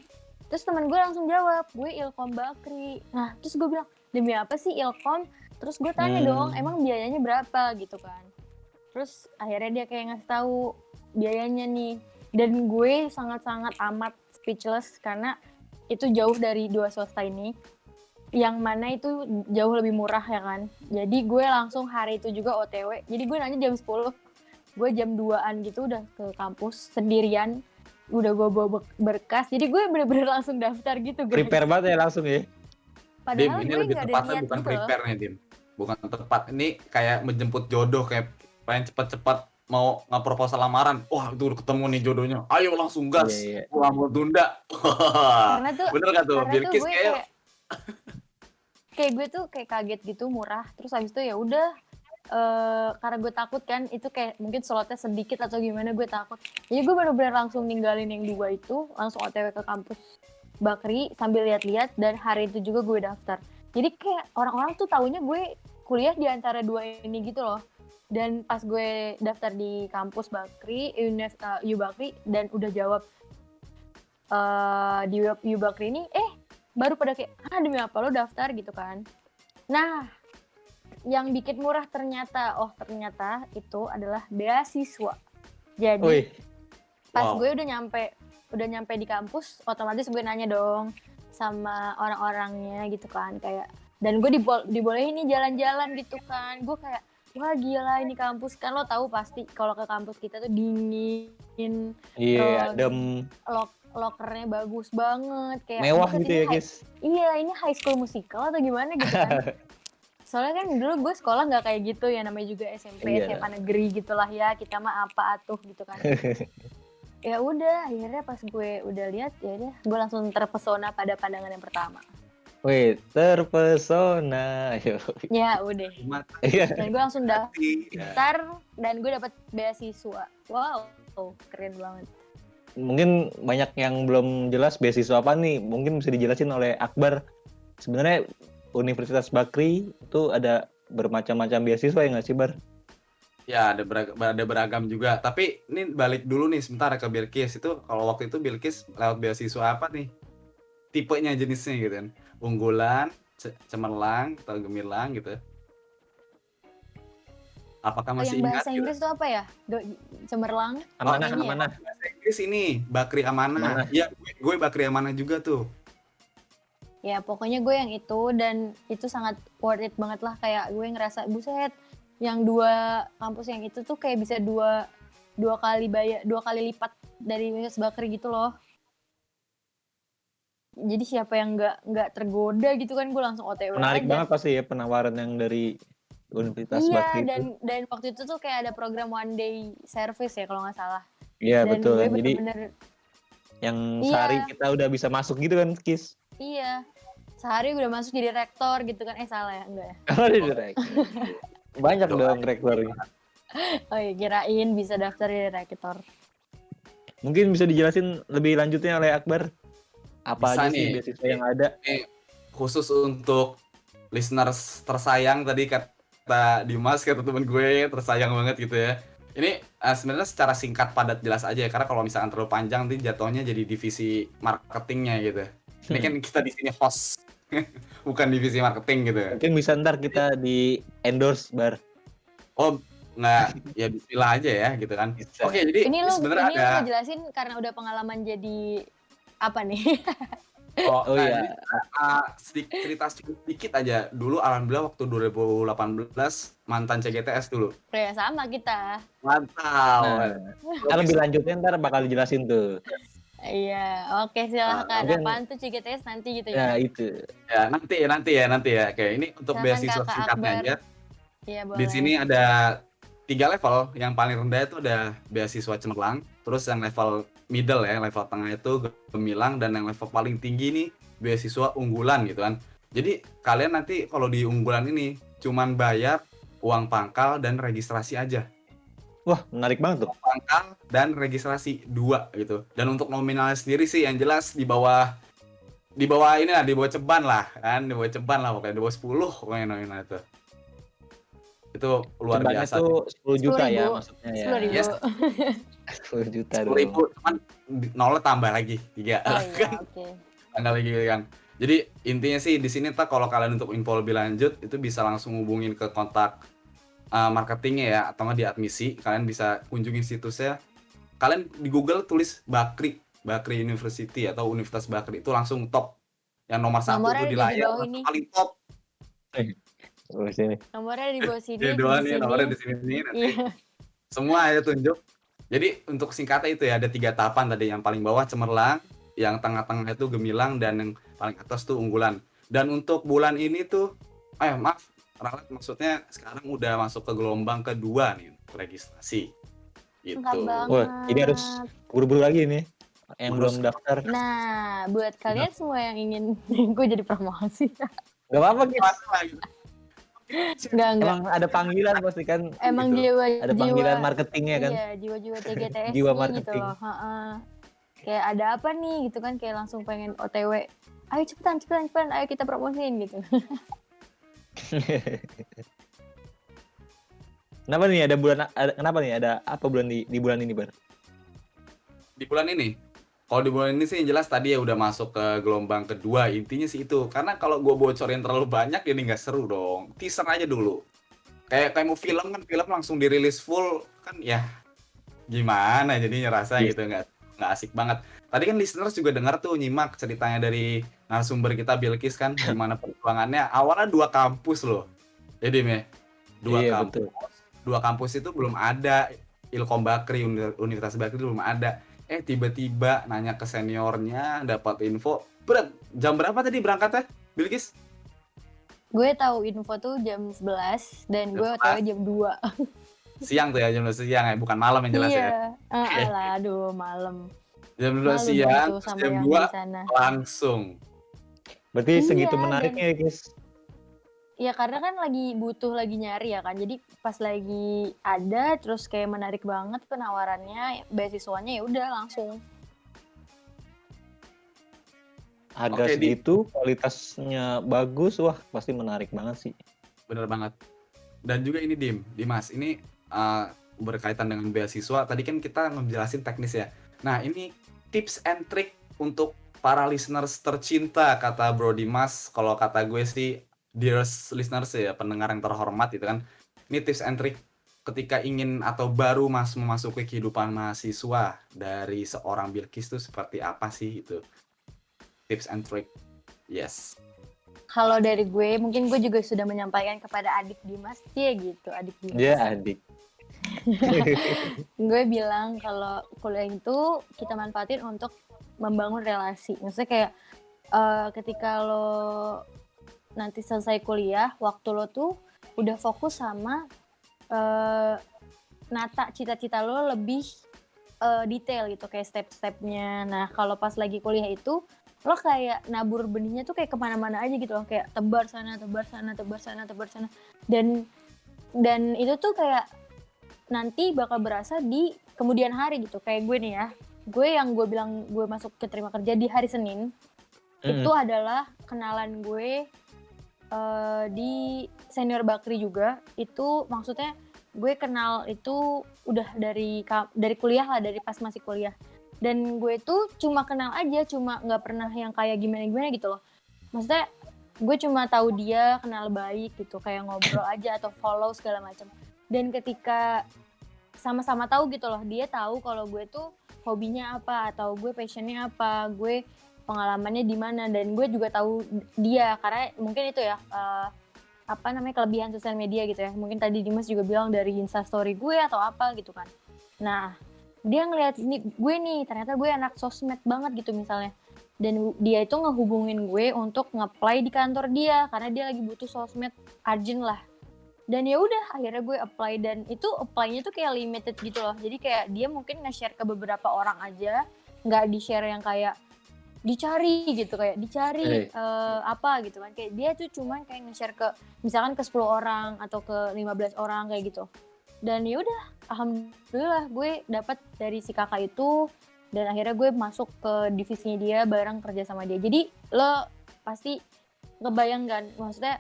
Speaker 3: Terus teman gue langsung jawab, gue Ilkom Bakri. Nah, terus gue bilang, demi apa sih Ilkom? Terus gue tanya dong, emang biayanya berapa gitu kan. Terus akhirnya dia kayak ngasih tahu biayanya nih. Dan gue sangat-sangat amat speechless karena itu jauh dari 2 swasta ini. Yang mana itu jauh lebih murah ya kan. Jadi gue langsung hari itu juga OTW. Jadi gue nanya jam 10. Gue jam 2-an gitu udah ke kampus sendirian. Udah gue bawa berkas. Jadi gue bener-bener langsung daftar gitu guys.
Speaker 2: Prepare banget ya langsung ya.
Speaker 1: Dim,
Speaker 3: Padahal
Speaker 1: ini
Speaker 3: gue
Speaker 1: lebih
Speaker 3: nggak ada
Speaker 1: tepatnya
Speaker 3: niat
Speaker 1: bukan
Speaker 3: gitu loh.
Speaker 1: prepare nih, Dim. Bukan tepat. Ini kayak menjemput jodoh, kayak pengen cepat-cepat mau nge-proposal lamaran. Wah, itu udah ketemu nih jodohnya. Ayo langsung gas.
Speaker 2: Iya.
Speaker 1: Gua mau tunda.
Speaker 3: Karena tuh
Speaker 1: Bener gak tuh?
Speaker 3: karena tuh
Speaker 1: Bilkis
Speaker 3: gue
Speaker 1: kayak
Speaker 3: kayak gue tuh kayak kaget gitu murah. Terus habis itu ya udah karena gue takut kan itu kayak mungkin slotnya sedikit atau gimana, gue takut. Jadi gue bener-bener langsung ninggalin yang 2 itu, langsung OTW ke kampus Bakri sambil lihat-lihat, dan hari itu juga gue daftar. Jadi kayak orang-orang tuh taunya gue kuliah di antara 2 ini gitu loh. Dan pas gue daftar di kampus Bakri, U Bakri, dan udah jawab di U Bakri ini, baru pada kayak, demi apa lo daftar gitu kan. Nah, yang bikin murah ternyata itu adalah beasiswa. Jadi
Speaker 2: Wih,
Speaker 3: pas
Speaker 1: Wow.
Speaker 3: gue udah nyampe di kampus, otomatis gue nanya dong sama orang-orangnya gitu kan, kayak, dan gue dibolehin nih jalan-jalan gitu kan. Gue kayak, wah gila ini kampus, kan lo tahu pasti kalau ke kampus kita tuh dingin,
Speaker 2: iya,
Speaker 3: terus
Speaker 2: adem,
Speaker 3: lokernya bagus banget, kayak
Speaker 2: mewah
Speaker 3: buset,
Speaker 2: gitu
Speaker 3: ini
Speaker 2: ya guys.
Speaker 3: Iya, ini High School Musical atau gimana gitu kan. Soalnya kan dulu gue sekolah nggak kayak gitu ya, namanya juga SMP,
Speaker 2: Iya.
Speaker 3: SMA negeri gitulah ya, kita mah apa atuh gitu kan. Ya udah, akhirnya pas gue udah lihat, ya udah, gue langsung terpesona pada pandangan yang pertama.
Speaker 2: Wih, terpesona. Ayo.
Speaker 3: Ya udah,
Speaker 1: mati.
Speaker 2: Iya.
Speaker 3: dan gue langsung
Speaker 1: Ya.
Speaker 3: daftar dan gue dapet beasiswa. Wow, keren banget.
Speaker 2: Mungkin banyak yang belum jelas beasiswa apa nih. Mungkin bisa dijelasin oleh Akbar. Sebenarnya Universitas Bakri itu ada bermacam-macam beasiswa ya nggak sih, Bar?
Speaker 1: Ya ada beragam juga. Tapi ini balik dulu nih sebentar ke Bilkis itu. Kalau waktu itu Bilkis lewat beasiswa apa nih? Tipenya jenisnya gitu kan. Unggulan, cemerlang atau gemilang gitu. Apakah
Speaker 3: Oh,
Speaker 1: masih
Speaker 3: yang
Speaker 1: ingat
Speaker 3: bahasa
Speaker 1: gitu?
Speaker 3: Inggris tuh apa ya? Cemerlang.
Speaker 2: Amanah,
Speaker 3: Kayaknya ya.
Speaker 2: amanah.
Speaker 1: Bahasa Inggris ini Bakri Amanah.
Speaker 2: Amanah.
Speaker 1: Iya, gue Bakri Amanah juga tuh.
Speaker 3: Ya pokoknya gue yang itu, dan itu sangat worth it banget lah. Kayak gue ngerasa buset, yang 2 kampus yang itu tuh kayak bisa dua kali dua kali lipat dari Universitas Bakri gitu loh. Jadi siapa yang nggak tergoda gitu kan, gue langsung OTW
Speaker 2: Menarik
Speaker 3: aja.
Speaker 2: banget pasti ya penawaran yang dari Universitas
Speaker 3: Iya,
Speaker 2: Bakri itu.
Speaker 3: dan waktu itu tuh kayak ada program one day service ya kalau nggak salah.
Speaker 2: Iya
Speaker 3: Dan
Speaker 2: betul.
Speaker 3: gue
Speaker 2: Jadi
Speaker 3: bener-bener
Speaker 2: yang
Speaker 3: Iya.
Speaker 2: sehari kita udah bisa masuk gitu kan, Kis.
Speaker 3: iya, sehari udah masuk jadi rektor gitu kan. Salah ya, enggak ya?
Speaker 2: Kalau di rektor. Banyak dong rektornya.
Speaker 3: Oh iya, kirain bisa daftar jadi rektor.
Speaker 2: Mungkin bisa dijelasin lebih lanjutnya oleh Akbar. Apa
Speaker 1: Bisa
Speaker 2: aja sih
Speaker 1: nih.
Speaker 2: beasiswa yang ada?
Speaker 1: Ini khusus untuk listeners tersayang tadi kata Dimas, kata temen gue tersayang banget gitu ya. Ini sebenarnya secara singkat padat jelas aja ya, karena kalau misalkan terlalu panjang nanti jatuhnya jadi divisi marketingnya gitu. Ini kan kita di sini host, bukan divisi marketing gitu.
Speaker 2: Mungkin bisa ntar kita di endorse Bar.
Speaker 1: Oh nggak, ya bismillah aja ya gitu kan.
Speaker 2: Bisa.
Speaker 1: Oke, jadi
Speaker 3: Ini lo
Speaker 1: sebenarnya ada
Speaker 3: ngejelasin karena udah pengalaman jadi apa nih?
Speaker 2: Oh
Speaker 1: nah,
Speaker 2: iya.
Speaker 1: jadi, cerita sedikit aja. Dulu alhamdulillah waktu 2018 mantan CGTS dulu.
Speaker 3: Kayak sama kita.
Speaker 1: Mantap.
Speaker 2: Nah, ntar lebih lanjutnya ntar bakal dijelasin tuh.
Speaker 3: Iya, oke silahkan.
Speaker 2: mungkin-
Speaker 3: Apaan tuh CGTS nanti gitu
Speaker 2: Ya
Speaker 3: ya?
Speaker 2: itu.
Speaker 1: Ya nanti ya. Oke, ini untuk
Speaker 3: Silakan,
Speaker 1: beasiswa
Speaker 3: Kakak
Speaker 1: singkatnya
Speaker 3: Akbar.
Speaker 1: aja.
Speaker 3: Iya boleh.
Speaker 1: Di sini ada 3 level. Yang paling rendah itu ada beasiswa cemerlang. Terus yang level middle ya, level tengah itu gemilang, dan yang level paling tinggi nih beasiswa unggulan gitu kan. Jadi kalian nanti kalau di unggulan ini cuman bayar uang pangkal dan registrasi aja.
Speaker 2: Wah menarik banget tuh.
Speaker 1: Pangkal dan registrasi 2 gitu. Dan untuk nominalnya sendiri sih yang jelas di bawah ini lah, di bawah ceban lah kan, di bawah ceban lah pokoknya, di bawah 10 pokoknya nominal itu. Itu luar
Speaker 2: Cebannya
Speaker 1: biasa.
Speaker 2: tuh 10 juta ya
Speaker 3: 10.000.
Speaker 2: maksudnya ya.
Speaker 3: 10.000.
Speaker 1: Yes.
Speaker 2: 10 juta
Speaker 1: 10.000,
Speaker 2: dong.
Speaker 1: cuman nolnya tambah lagi 3.
Speaker 3: Oh iya, oke.
Speaker 1: Tambah lagi kan. Jadi intinya sih di sini kalau kalian untuk info lebih lanjut itu bisa langsung hubungin ke kontak marketingnya ya, atau nggak di admisi. Kalian bisa kunjungi situsnya. Kalian di Google tulis Bakri University atau Universitas Bakri, itu langsung top. Yang nomor 1
Speaker 3: Nomornya
Speaker 1: tuh di
Speaker 3: ada di
Speaker 1: layar
Speaker 3: bawah
Speaker 1: langsung
Speaker 3: ini.
Speaker 1: paling top.
Speaker 2: Oh, sini.
Speaker 3: Nomornya di bawah sini.
Speaker 1: Dia
Speaker 3: di
Speaker 1: doang nih
Speaker 3: sini.
Speaker 1: nomornya di sini nanti.
Speaker 3: Iya.
Speaker 1: Semua ya tunjuk. Jadi untuk singkatnya itu ya ada 3 tahapan tadi. Yang paling bawah cemerlang, yang tengah-tengah itu gemilang, dan yang paling atas tuh unggulan. Dan untuk bulan ini tuh, maaf, Ralat, maksudnya sekarang udah masuk ke gelombang kedua nih registrasi. Gitu.
Speaker 3: Singkat banget.
Speaker 2: Wah, ini harus buru-buru lagi nih. Yang
Speaker 1: Harus.
Speaker 2: belum daftar.
Speaker 3: Nah, buat kalian semua yang ingin gue jadi promosi.
Speaker 2: Gak apa-apa Kis.
Speaker 3: Enggak.
Speaker 2: Emang ada panggilan pasti kan.
Speaker 3: Emang
Speaker 1: gitu.
Speaker 3: jiwa
Speaker 2: Ada panggilan marketingnya kan.
Speaker 3: Iya, jiwa-jiwa TGTS
Speaker 2: Jiwa
Speaker 3: gitu
Speaker 2: marketing.
Speaker 3: loh. Kayak ada apa nih gitu kan, kayak langsung pengen OTW. Ayo cepetan, ayo kita promosiin gitu.
Speaker 2: Kenapa nih kenapa nih ada apa bulan di bulan ini Bar?
Speaker 1: Di bulan ini, kalau di bulan ini sih yang jelas tadi ya udah masuk ke gelombang kedua. Intinya sih itu, karena kalau gue bocorin terlalu banyak ini nggak seru dong. Teaser aja dulu. Kayak mau film kan, film langsung dirilis full kan ya gimana jadinya rasa
Speaker 2: Yes.
Speaker 1: gitu, nggak asik banget. Tadi kan listeners juga dengar tuh, nyimak ceritanya dari narasumber kita Bilkis kan, gimana perjuangannya. Awalnya 2 kampus loh. Jadi
Speaker 2: Iya, betul.
Speaker 1: 2 kampus itu belum ada. Ilkom Bakri, Universitas Bakri itu belum ada. Tiba-tiba nanya ke seniornya, dapat info. Jam berapa tadi berangkatnya, Bilkis?
Speaker 3: Gue tahu info tuh jam 11 dan gue
Speaker 1: Jam
Speaker 3: tahu jam 2.
Speaker 1: Siang tuh ya, jam 12 siang ya, bukan malam yang jelas ya.
Speaker 3: Iya. Lah, aduh malam.
Speaker 1: Jam 12
Speaker 3: Malu
Speaker 1: siang,
Speaker 3: dong tuh
Speaker 1: terus
Speaker 3: sama
Speaker 1: jam
Speaker 3: yang
Speaker 1: 2
Speaker 3: di sana.
Speaker 1: langsung.
Speaker 2: Berarti
Speaker 3: Iya,
Speaker 2: segitu menariknya ya Kis.
Speaker 3: Ya karena kan lagi butuh, lagi nyari ya kan. Jadi pas lagi ada terus kayak menarik banget penawarannya, beasiswanya ya udah langsung.
Speaker 2: Harga
Speaker 1: Oke,
Speaker 2: segitu, kualitasnya bagus, wah pasti menarik banget sih.
Speaker 1: Bener banget. Dan juga ini Dimas, ini berkaitan dengan beasiswa, tadi kan kita ngejelasin teknis ya. Nah, ini tips and trick untuk para listeners tercinta, kata Bro Dimas. Kalau kata gue sih, dearest listeners ya, pendengar yang terhormat gitu kan. Ini tips and trick ketika ingin atau baru memasuki kehidupan mahasiswa dari seorang Bilkis itu seperti apa sih itu? Tips and trick. Yes.
Speaker 3: Kalau dari gue, mungkin gue juga sudah menyampaikan kepada adik Dimas, gitu, adik Dimas.
Speaker 2: Dia adik.
Speaker 3: Gue bilang kalau kuliah itu kita manfaatin untuk membangun relasi. Maksudnya kayak ketika lo nanti selesai kuliah, waktu lo tuh udah fokus sama nata cita-cita lo lebih detail gitu, kayak step-stepnya. Nah, kalau pas lagi kuliah itu lo kayak nabur benihnya tuh kayak kemana-mana aja gitu loh, kayak tebar sana, tebar sana, tebar sana, tebar sana. Dan itu tuh kayak nanti bakal berasa di kemudian hari gitu. Kayak gue nih ya, yang gue bilang gue masuk keterima kerja di hari Senin, itu adalah kenalan gue di senior Bakri juga. Itu maksudnya gue kenal itu udah dari kuliah lah, dari pas masih kuliah. Dan gue tuh cuma kenal aja, cuma nggak pernah yang kayak gimana-gimana gitu loh. Maksudnya gue cuma tahu dia kenal baik gitu, kayak ngobrol aja atau follow segala macam. Dan ketika sama-sama tahu gitu loh, dia tahu kalau gue tuh hobinya apa atau gue passionnya apa, gue pengalamannya di mana, dan gue juga tahu dia karena mungkin itu ya kelebihan sosial media gitu ya. Mungkin tadi Dimas juga bilang dari Instastory gue atau apa gitu kan. Nah, dia ngeliat ini gue nih, ternyata gue anak sosmed banget gitu misalnya, dan dia itu ngehubungin gue untuk nge-apply di kantor dia karena dia lagi butuh sosmed urgent lah. Dan ya udah, akhirnya gue apply, dan itu apply-nya tuh kayak limited gitu loh. Jadi kayak dia mungkin nge-share ke beberapa orang aja, nggak di-share yang kayak dicari gitu, kayak dicari apa gitu kan. Kayak dia tuh cuman kayak nge-share ke misalkan ke 10 orang atau ke 15 orang kayak gitu. Dan ya udah, alhamdulillah gue dapat dari si kakak itu, dan akhirnya gue masuk ke divisinya dia bareng kerja sama dia. Jadi lo pasti ngebayang kan, maksudnya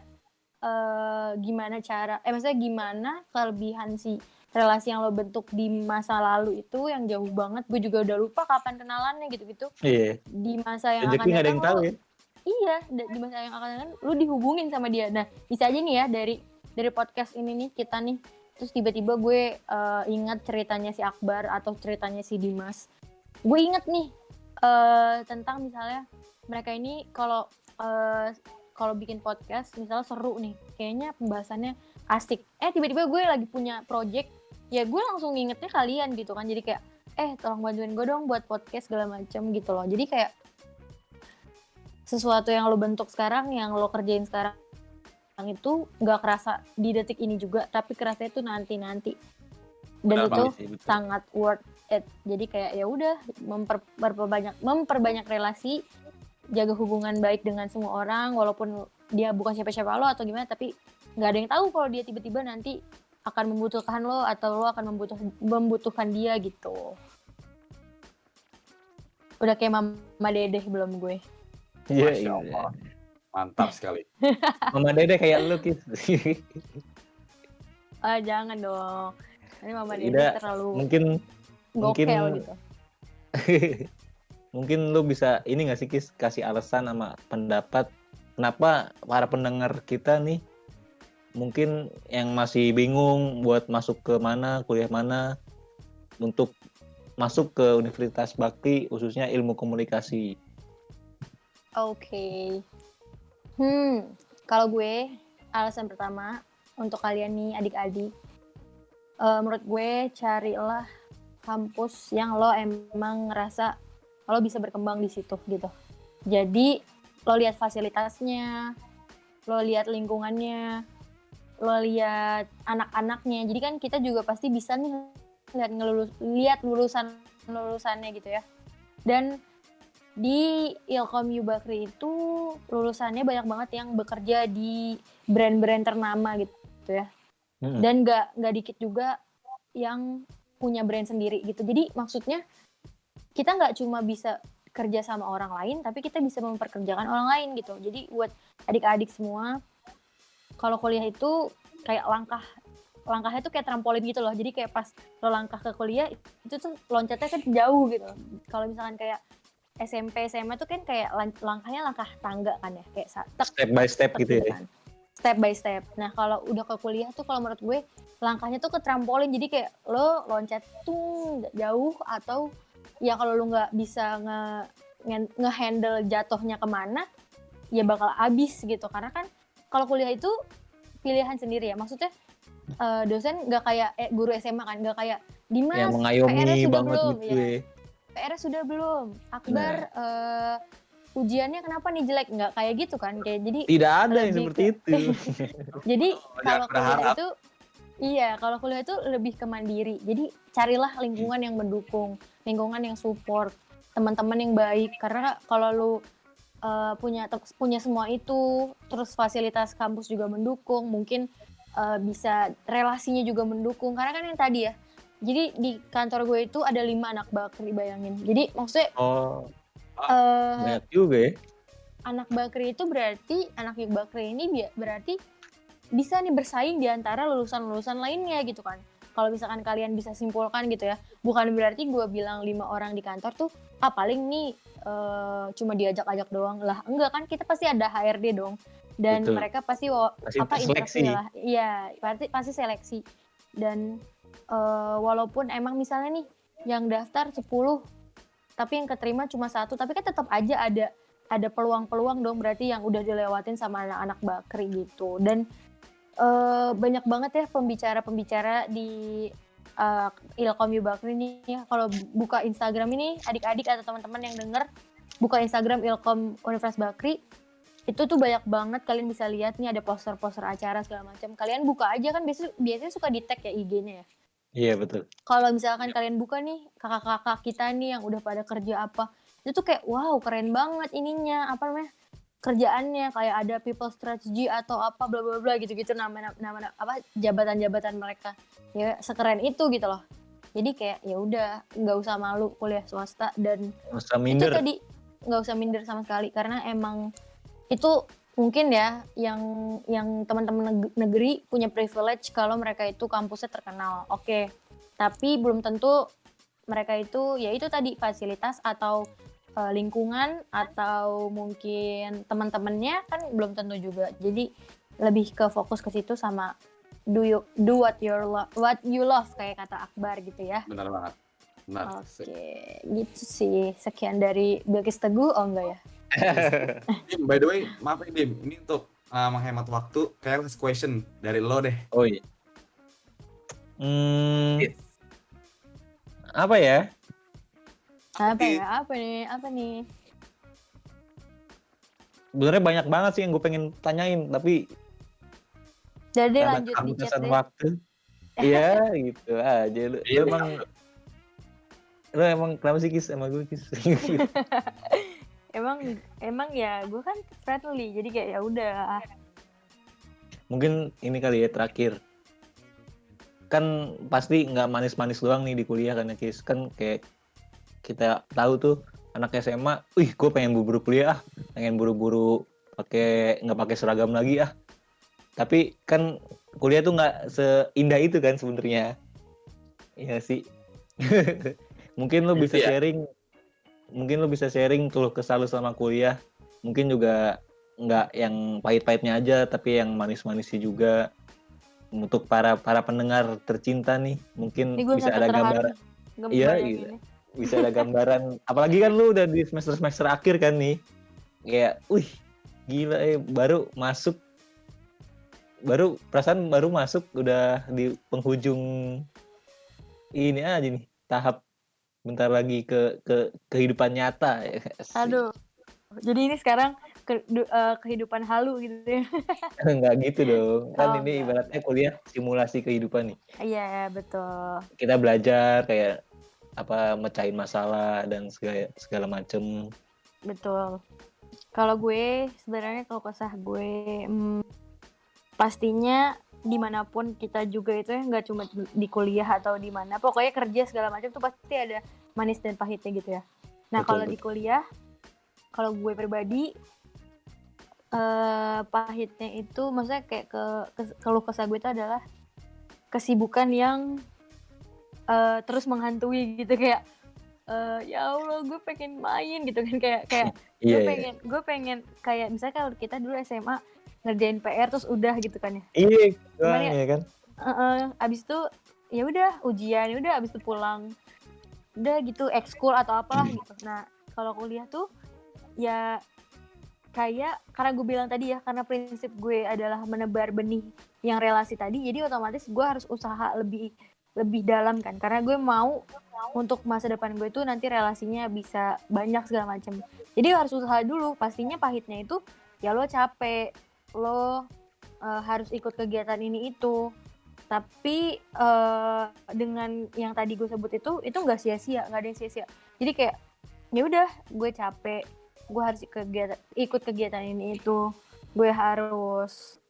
Speaker 3: maksudnya gimana kelebihan si relasi yang lo bentuk di masa lalu itu yang jauh banget. Gue juga udah lupa kapan kenalannya gitu-gitu.
Speaker 2: Iya.
Speaker 3: Di masa yang
Speaker 2: Rezeki
Speaker 3: akan
Speaker 2: nggak ada
Speaker 3: datang
Speaker 2: yang tahu ya.
Speaker 3: Iya, di masa yang akan datang lo dihubungin sama dia. Nah, bisa aja nih ya dari podcast ini nih, kita nih, terus tiba-tiba gue ingat ceritanya si Akbar atau ceritanya si Dimas. Gue inget nih tentang misalnya mereka ini kalau bikin podcast misalnya seru nih, kayaknya pembahasannya asik, tiba-tiba gue lagi punya project, ya gue langsung ingetnya kalian gitu kan. Jadi kayak tolong bantuin gue dong buat podcast segala macem gitu loh. Jadi kayak sesuatu yang lo bentuk sekarang, yang lo kerjain sekarang itu nggak kerasa di detik ini juga, tapi kerasa itu nanti. Dan
Speaker 1: Benar
Speaker 3: itu
Speaker 2: sih, betul.
Speaker 3: sangat worth it. Jadi kayak ya udah, memperbanyak relasi, jaga hubungan baik dengan semua orang, walaupun dia bukan siapa-siapa lo atau gimana, tapi nggak ada yang tahu kalau dia tiba-tiba nanti akan membutuhkan lo atau lo akan membutuhkan dia gitu. Udah kayak Mama Dedeh belum gue?
Speaker 2: Iya,
Speaker 1: Masya Allah. Mantap sekali.
Speaker 2: Mama Dede kayak lu, Kis.
Speaker 3: Jangan dong. Ini Mama Dedeh
Speaker 2: Tidak,
Speaker 3: terlalu
Speaker 2: mungkin
Speaker 3: gokel gitu.
Speaker 2: mungkin lu bisa ini nggak sih, Kis, kasih alasan sama pendapat kenapa para pendengar kita nih mungkin yang masih bingung buat masuk ke mana, kuliah mana, untuk masuk ke Universitas Bakti khususnya ilmu komunikasi.
Speaker 3: Oke. Kalau gue, alasan pertama untuk kalian nih adik-adik, menurut gue carilah kampus yang lo emang ngerasa lo bisa berkembang di situ gitu. Jadi lo lihat fasilitasnya, lo lihat lingkungannya, lo lihat anak-anaknya. Jadi kan kita juga pasti bisa nih lihat lulusannya gitu ya. Dan di Ilkom U Bakri itu lulusannya banyak banget yang bekerja di brand-brand ternama gitu ya. Dan nggak dikit juga yang punya brand sendiri gitu. Jadi maksudnya kita nggak cuma bisa kerja sama orang lain, tapi kita bisa memperkerjakan orang lain gitu. Jadi buat adik-adik semua, kalau kuliah itu kayak langkahnya tuh kayak trampolin gitu loh. Jadi kayak pas lo langkah ke kuliah itu tuh loncatnya kan jauh gitu. Kalau misalkan kayak SMP, SMA tuh kan kayak langkahnya langkah tangga kan ya, kayak
Speaker 2: Step by step gitu ya.
Speaker 3: kan. Step by step. Nah, kalau udah ke kuliah tuh kalau menurut gue langkahnya tuh ke trampolin. Jadi kayak lo loncat tuh jauh, atau ya kalau lo nggak bisa nge-handle jatuhnya kemana, ya bakal abis gitu. Karena kan kalau kuliah itu pilihan sendiri ya. Maksudnya dosen nggak kayak guru SMA kan, nggak kayak Dimas
Speaker 2: Yang
Speaker 3: PR-nya
Speaker 2: mengayomi
Speaker 3: sudah
Speaker 2: banget
Speaker 3: belum
Speaker 2: gitu ya.
Speaker 3: PR-nya sudah belum, Akbar ujiannya kenapa nih jelek, nggak kayak gitu kan. Kayak jadi
Speaker 2: Tidak ada yang
Speaker 3: lebih
Speaker 2: seperti itu.
Speaker 3: jadi
Speaker 1: Jangan
Speaker 3: kalau kuliah
Speaker 1: berharap.
Speaker 3: itu kalau kuliah itu lebih ke mandiri. Jadi carilah lingkungan yang mendukung, lingkungan yang support, teman-teman yang baik. Karena kalau lu punya semua itu, terus fasilitas kampus juga mendukung, mungkin bisa relasinya juga mendukung. Karena kan yang tadi ya, jadi di kantor gue itu ada 5 anak bakri, bayangin. Jadi maksudnya
Speaker 2: Oh,
Speaker 3: eh,
Speaker 2: banyak juga ya.
Speaker 3: anak bakri itu berarti, anak bakri ini berarti bisa nih bersaing di antara lulusan-lulusan lainnya gitu kan. Kalau misalkan kalian bisa simpulkan gitu ya, bukan berarti gue bilang 5 orang di kantor tuh paling nih cuma diajak-ajak doang lah. Enggak kan, kita pasti ada HRD dong. Dan
Speaker 2: Betul.
Speaker 3: mereka pasti
Speaker 2: Pasti seleksi.
Speaker 3: interview lah. Iya, pasti seleksi. Dan walaupun emang misalnya nih yang daftar 10 tapi yang keterima cuma 1, tapi kan tetap aja ada peluang-peluang dong, berarti yang udah dilewatin sama anak-anak bakri gitu. Dan banyak banget ya pembicara-pembicara di Ilkom Bakri nih ya. Kalau buka Instagram ini, adik-adik atau teman-teman yang denger, buka Instagram Ilkom Universitas Bakri, itu tuh banyak banget, kalian bisa lihat nih ada poster-poster acara segala macam. Kalian buka aja kan, biasanya suka di tag ya IG-nya ya.
Speaker 2: Iya betul.
Speaker 3: Kalau misalkan kalian buka nih, kakak-kakak kita nih yang udah pada kerja apa, itu tuh kayak wow, keren banget ininya, apa namanya, kerjaannya, kayak ada people strategy atau apa bla bla bla gitu-gitu, nama apa jabatan-jabatan mereka. Ya sekeren itu gitu loh. Jadi kayak ya udah, nggak usah malu kuliah swasta, dan
Speaker 2: Nggak usah
Speaker 3: itu
Speaker 2: minder.
Speaker 3: tadi nggak usah minder sama sekali, karena emang itu mungkin ya yang teman-teman negeri punya privilege kalau mereka itu kampusnya terkenal. Oke. Tapi belum tentu mereka itu, ya itu tadi, fasilitas atau lingkungan atau mungkin teman-temannya kan belum tentu juga. Jadi lebih ke fokus ke situ, sama do what you love kayak kata Akbar gitu ya.
Speaker 1: Benar banget. Benar.
Speaker 3: Oke, gitu sih. Sekian dari Bilkis Teguh. Oh enggak ya?
Speaker 1: Dim, by the way, maaf nih Dim, ini untuk menghemat waktu, kayak last question dari lo deh.
Speaker 2: Oh iya. Apa ya?
Speaker 3: Apa nih?
Speaker 2: Sebenarnya banyak banget sih yang gue pengen tanyain, tapi
Speaker 3: Jadi
Speaker 1: Ada
Speaker 3: lanjut di chat
Speaker 2: kehabisan
Speaker 3: deh.
Speaker 2: waktu. Iya gitu aja. Lu
Speaker 1: Iya,
Speaker 2: emang kenapa sih Kis sama gue Kis?
Speaker 3: Emang ya gue kan friendly, jadi kayak ya udah.
Speaker 2: Mungkin ini kali ya terakhir. Kan pasti nggak manis-manis doang nih di kuliah kan ya Kis. Kan kayak kita tahu tuh anak SMA, gue pengen buru-buru kuliah, pengen buru-buru nggak pakai seragam lagi ah. Tapi kan kuliah tuh nggak seindah itu kan sebenarnya. Iya sih. Mungkin lo bisa sharing tuh kesal lu sama kuliah. Mungkin juga nggak yang pahit-pahitnya aja, tapi yang manis-manisnya juga. Untuk para pendengar tercinta nih, mungkin
Speaker 3: Ini gue
Speaker 2: bisa ada gambaran. Iya, bisa ada gambaran. Apalagi kan lu udah di semester akhir kan nih. Kayak, gila perasaan baru masuk udah di penghujung ini aja nih, tahap bentar lagi ke kehidupan nyata.
Speaker 3: Aduh. Jadi ini sekarang kehidupan halu gitu ya.
Speaker 2: Enggak gitu dong. Kan ini
Speaker 3: enggak.
Speaker 2: ibaratnya kuliah simulasi kehidupan nih.
Speaker 3: Iya, betul.
Speaker 2: Kita belajar kayak mecahin masalah dan segala macem.
Speaker 3: Betul. Kalau gue sebenarnya, kalau kesah gue pastinya dimanapun kita juga itu ya, nggak cuma di kuliah atau di mana, pokoknya kerja segala macam tuh pasti ada manis dan pahitnya gitu ya. Nah, kalau di kuliah, kalau gue pribadi pahitnya itu maksudnya kayak keluh kesah gue itu adalah kesibukan yang terus menghantui gitu kayak ya Allah gue pengen main gitu kan kayak
Speaker 2: Iya, iya.
Speaker 3: gue pengen kayak misalnya kalau kita dulu SMA ngerjain PR terus udah gitu kan ya.
Speaker 2: Iya,
Speaker 3: Cuman
Speaker 2: doang
Speaker 3: ya
Speaker 2: ya kan.
Speaker 3: abis itu ya udah ujian, ya udah abis itu pulang. Udah gitu ekskul atau apalah gitu. Nah, kalau kuliah tuh ya kayak karena gue bilang tadi ya, karena prinsip gue adalah menebar benih yang relasi tadi, jadi otomatis gue harus usaha lebih dalam kan, karena gue mau untuk masa depan gue tuh nanti relasinya bisa banyak segala macam. Jadi harus usaha dulu, pastinya pahitnya itu ya lo capek, lo harus ikut kegiatan ini itu. Tapi dengan yang tadi gue sebut itu nggak sia-sia, nggak ada yang sia-sia. Jadi kayak ya udah gue capek, gue harus ikut kegiatan ini itu, gue harus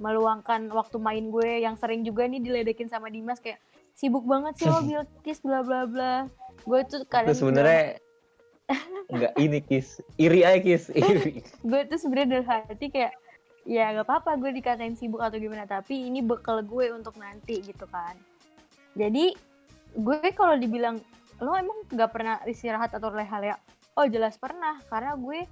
Speaker 3: meluangkan waktu main gue yang sering juga nih diledekin sama Dimas kayak sibuk banget sih lo Bilkis bla bla bla. Gue tuh
Speaker 2: Itu
Speaker 3: kadang
Speaker 2: sebenarnya nggak ini Kis, iri aja Kis, iri.
Speaker 3: gue tuh sebenarnya dari hati kayak ya gak apa-apa gue dikatain sibuk atau gimana, tapi ini bekal gue untuk nanti gitu kan. Jadi gue kalau dibilang lo emang gak pernah istirahat atau leha-leha, oh jelas pernah, karena gue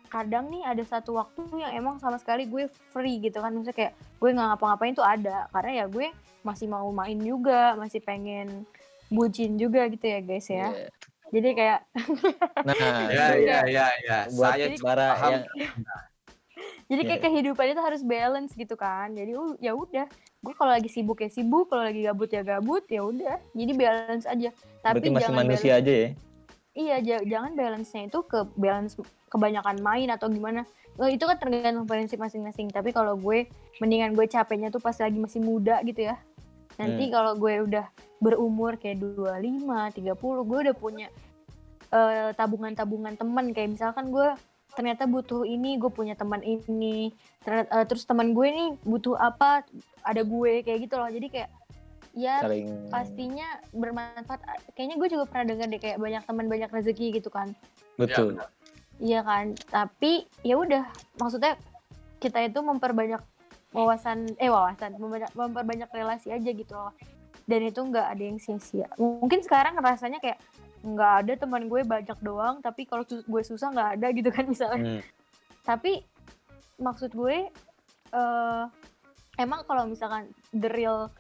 Speaker 3: kadang nih ada satu waktu yang emang sama sekali gue free gitu kan, maksudnya kayak gue nggak ngapa-ngapain tuh ada, karena ya gue masih mau main juga, masih pengen bucin juga gitu ya guys ya.
Speaker 2: Iya.
Speaker 3: Jadi kayak
Speaker 2: Nah,
Speaker 1: Ya,
Speaker 2: itu
Speaker 1: ya, ya, ya.
Speaker 2: buat
Speaker 1: Saya
Speaker 3: Jadi-
Speaker 1: cukup
Speaker 2: para
Speaker 1: paham.
Speaker 2: yang
Speaker 3: jadi
Speaker 2: Iya.
Speaker 3: kayak kehidupan itu harus balance gitu kan. Jadi ya udah, gue kalau lagi sibuk ya sibuk, kalau lagi gabut ya gabut, ya udah. Jadi balance aja. Tapi
Speaker 2: berarti masih
Speaker 3: jangan
Speaker 2: manusia
Speaker 3: balance.
Speaker 2: aja ya.
Speaker 3: Iya, jangan balance-nya itu ke balance kebanyakan main atau gimana. Itu kan tergantung prinsip masing-masing. Tapi kalau gue mendingan gue capeknya tuh pas lagi masih muda gitu ya. Nanti kalau gue udah berumur kayak 25, 30, gue udah punya tabungan-tabungan teman, kayak misalkan gue ternyata butuh ini, gue punya teman ini, terus teman gue nih butuh apa, ada gue kayak gitu loh. Jadi kayak ya
Speaker 2: Saling
Speaker 3: pastinya bermanfaat. Kayaknya gue juga pernah dengar deh kayak banyak teman banyak rezeki gitu kan.
Speaker 2: betul.
Speaker 3: Iya kan, tapi ya udah, maksudnya kita itu memperbanyak memperbanyak relasi aja gitu loh. Dan itu nggak ada yang sia-sia. Mungkin sekarang rasanya kayak nggak ada teman gue banyak doang, tapi kalau gue susah nggak ada gitu kan misalnya. Tapi maksud gue emang kalau misalkan the real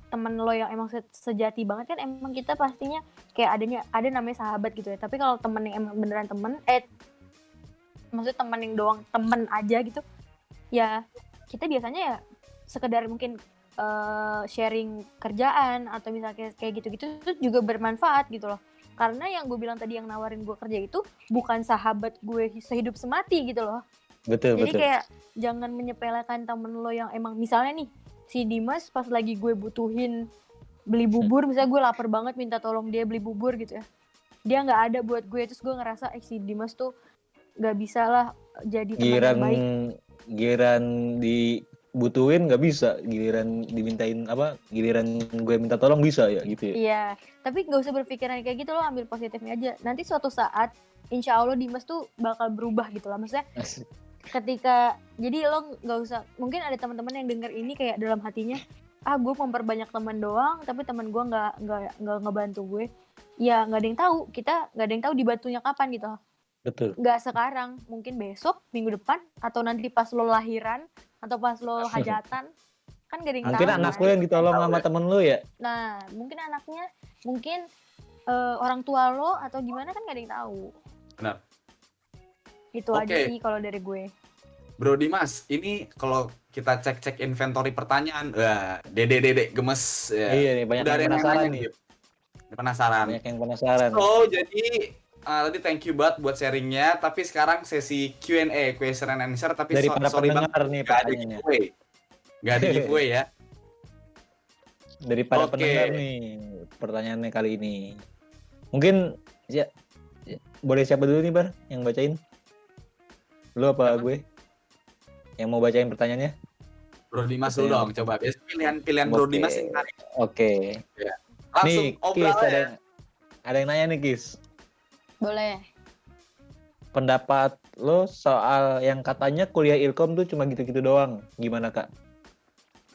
Speaker 3: teman lo yang emang sejati banget kan, emang kita pastinya kayak ada namanya sahabat gitu ya. Tapi kalau temen yang emang beneran temen, maksudnya temen yang doang temen aja gitu, ya kita biasanya ya sekedar mungkin sharing kerjaan atau misalnya kayak gitu-gitu itu juga bermanfaat gitu loh. Karena yang gue bilang tadi, yang nawarin gue kerja itu bukan sahabat gue sehidup semati gitu loh.
Speaker 2: Betul.
Speaker 3: Jadi kayak jangan menyepelekan temen lo yang emang misalnya nih si Dimas pas lagi gue butuhin beli bubur, misalnya gue lapar banget minta tolong dia beli bubur gitu ya, dia nggak ada buat gue, terus gue ngerasa si Dimas tuh nggak bisa lah jadi teman yang baik.
Speaker 2: Giliran dibutuhin nggak bisa, giliran dimintain giliran gue minta tolong bisa ya gitu ya.
Speaker 3: Iya, tapi nggak usah berpikiran kayak gitu, lo ambil positifnya aja. Nanti suatu saat insya Allah Dimas tuh bakal berubah gitu lah, maksudnya
Speaker 2: Asik.
Speaker 3: ketika, jadi lo nggak usah, mungkin ada teman-teman yang denger ini kayak dalam hatinya, gue memperbanyak teman doang tapi teman gue nggak ngebantu gue. Ya nggak ada yang tahu, kita nggak ada yang tahu dibantunya kapan gitu.
Speaker 2: Betul.
Speaker 3: Nggak sekarang, mungkin besok, minggu depan, atau nanti pas lo lahiran atau pas lo hajatan, kan gak ada yang
Speaker 2: Mungkin
Speaker 3: tahu.
Speaker 2: anak
Speaker 3: kan?
Speaker 2: lu yang ditolong sama temen lu ya.
Speaker 3: Nah, mungkin anaknya, mungkin orang tua lo atau gimana, kan gak ada yang tahu.
Speaker 1: Benar.
Speaker 3: Itu
Speaker 1: Oke.
Speaker 3: aja sih kalau dari gue.
Speaker 1: Bro Dimas, ini kalau kita cek inventory pertanyaan, dede gemes. Ya.
Speaker 2: Iya nih, banyak
Speaker 1: Udah
Speaker 2: yang
Speaker 1: ada
Speaker 2: penasaran
Speaker 1: nanya
Speaker 2: nih.
Speaker 1: gitu. Penasaran.
Speaker 2: Banyak yang penasaran.
Speaker 1: So, jadi tadi thank you banget buat sharingnya. Tapi sekarang sesi Q&A, question and answer. Tapi
Speaker 2: Dari para
Speaker 1: sorry banget,
Speaker 2: pendengar nih
Speaker 1: nggak ada
Speaker 2: pertanyaannya.
Speaker 1: giveaway. Nggak ada giveaway ya.
Speaker 2: Dari para
Speaker 1: Oke.
Speaker 2: pendengar nih pertanyaannya kali ini. Mungkin ya, boleh siapa dulu nih Bar yang bacain? Lu apa
Speaker 1: Siapa?
Speaker 2: gue? Yang mau bacain pertanyaannya?
Speaker 1: Bro Dimas dulu dong, coba. Biasanya pilihan Bro
Speaker 2: Oke.
Speaker 1: Dimas nih.
Speaker 2: Oke.
Speaker 1: Langsung
Speaker 2: Nih,
Speaker 1: obrol
Speaker 2: Kis,
Speaker 1: ya.
Speaker 2: ada yang nanya nih, Kis.
Speaker 3: Boleh.
Speaker 2: Pendapat lo soal yang katanya kuliah Ilkom tuh cuma gitu-gitu doang. Gimana, Kak?